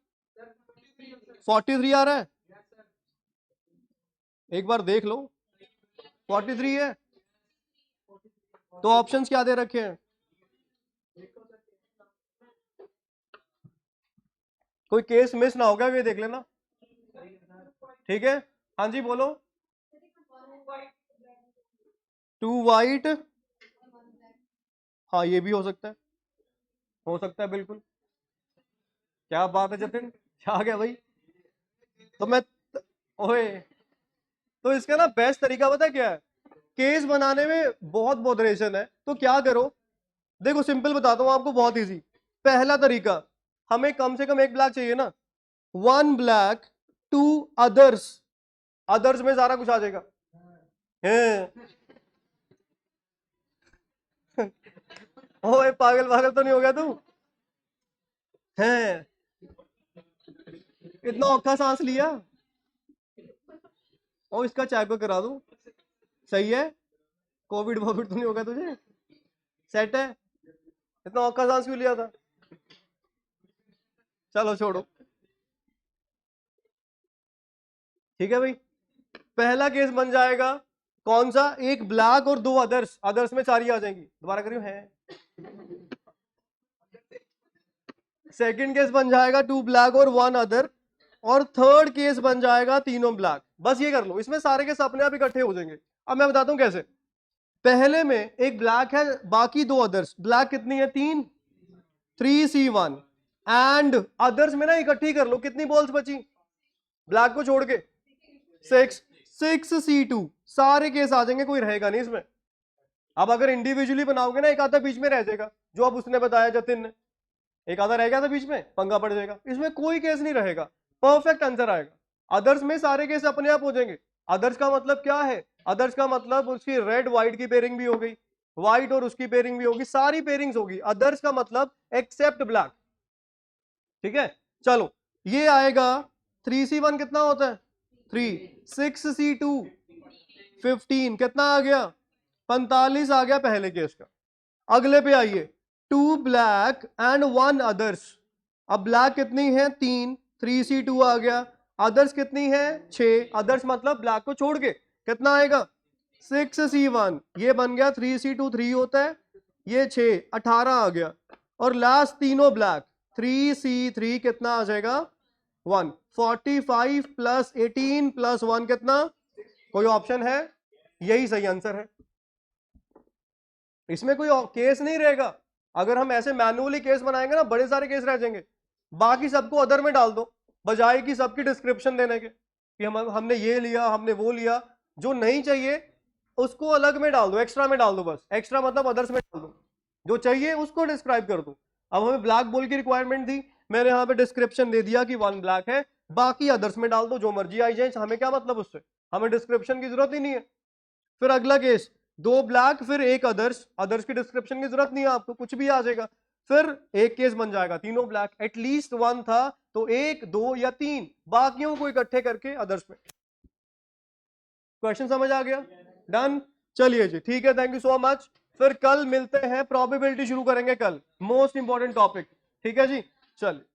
S1: 43 आ रहा है, एक बार देख लो 43 है। तो ऑप्शंस क्या दे रखे हैं, कोई केस मिस ना हो गया, ये देख लेना, ठीक है। हाँ जी बोलो। 2 वाइट, हाँ ये भी हो सकता है, हो सकता है बिल्कुल। क्या बात है जतिन, क्या आ गया भाई। तो मैं, ओए, तो इसका ना बेस्ट तरीका पता है क्या है, केस बनाने में बहुत मॉडरेशन है, तो क्या करो, देखो सिंपल बताता हूं आपको, बहुत इजी। पहला तरीका, हमें कम से कम एक ब्लैक चाहिए ना, 1 ब्लैक 2 अदर्स, अदर्स में सारा कुछ आ जाएगा। ओए पागल पागल तो नहीं हो गया तू, हैं इतना औखा सांस लिया। और इसका चेक करा दूं, सही है, कोविड वोविड तो नहीं होगा तुझे, सेट है। इतना औखा सांस क्यों लिया था, चलो छोड़ो, ठीक है भाई। पहला केस बन जाएगा कौन सा, एक ब्लैक और 2 अदर्स, अदर्स में सारी आ जाएंगी, दोबारा करियो है। सेकंड केस बन जाएगा 2 ब्लैक और 1 अदर, और थर्ड केस बन जाएगा तीनों ब्लैक। बस ये कर लो, इसमें सारे केस अपने आप इकट्ठे हो जाएंगे। अब मैं बताता हूं कैसे। पहले में एक ब्लैक है, बाकी 2 अदर्स, ब्लैक कितनी है 3, 3C1 एंड अदर्स में ना इकट्ठी कर लो, कितनी बॉल्स बची ब्लैक को छोड़ के, 6, 6C2, सारे केस आ जाएंगे, कोई रहेगा नहीं इसमें। अब अगर इंडिविजुअली बनाओगे ना, एक आधा बीच में रह जाएगा, जो अब उसने बताया जतिन ने, एक आधा रह गया था बीच में, पंगा पड़ जाएगा, इसमें कोई केस नहीं रहेगा, परफेक्ट आंसर आएगा। अदर्स में सारे केस अपने आप हो जाएंगे। अदर्स का मतलब क्या है, अदर्स का मतलब उसकी रेड व्हाइट की पेयरिंग भी हो गई, व्हाइट और उसकी पेयरिंग भी होगी, सारी पेयरिंग्स होगी। अदर्स का मतलब एक्सेप्ट ब्लैक, ठीक है। चलो, ये आएगा 3C1 कितना होता है 3, 6C2 15, कितना आ गया 45 आ गया पहले केस का। अगले पे आइए, 2 ब्लैक एंड 1 अदर्स। अब ब्लैक कितनी है 3, 3C2 आ गया, अदर्स कितनी है 6, अदर्स मतलब ब्लैक को छोड़ के, कितना आएगा 6C1, ये बन गया 3C2 3 होता है, ये 6 18 आ गया। और लास्ट तीनों ब्लैक 3C3 कितना आ जाएगा 1, 45 प्लस 18 प्लस 1 कितना, कोई ऑप्शन है, यही सही आंसर है। इसमें कोई केस नहीं रहेगा। अगर हम ऐसे मैन्युअली केस बनाएंगे ना, बड़े सारे केस रह जाएंगे, बाकी सबको अदर में डाल दो, बजाय कि सबकी डिस्क्रिप्शन देने के। कि हमने ये लिया, हमने वो लिया। जो नहीं चाहिए उसको अलग में डाल दो, एक्स्ट्रा में डाल दो, बस एक्स्ट्रा मतलब अदर्स में डाल दो, जो चाहिए उसको डिस्क्राइब कर दो। अब हमें ब्लैक बॉल की रिक्वायरमेंट थी, मैंने यहाँ पे डिस्क्रिप्शन दे दिया कि 1 ब्लैक है, बाकी अदर्स में डाल दो, जो मर्जी आई जाए, हमें क्या मतलब उससे, हमें डिस्क्रिप्शन की जरूरत ही नहीं है। फिर अगला केस, 2 ब्लैक फिर 1 अदर्स, अदर्स की डिस्क्रिप्शन की जरूरत नहीं है आपको, कुछ भी आ जाएगा। फिर एक केस बन जाएगा तीनों ब्लैक, एटलीस्ट 1 था तो 1, 2 या 3, बाकियों को इकट्ठे करके अदर्स में। क्वेश्चन समझ आ गया? डन। चलिए जी, ठीक है, थैंक यू सो मच। फिर कल मिलते हैं, प्रोबेबिलिटी शुरू करेंगे कल, मोस्ट इंपॉर्टेंट टॉपिक। ठीक है जी, चलिए।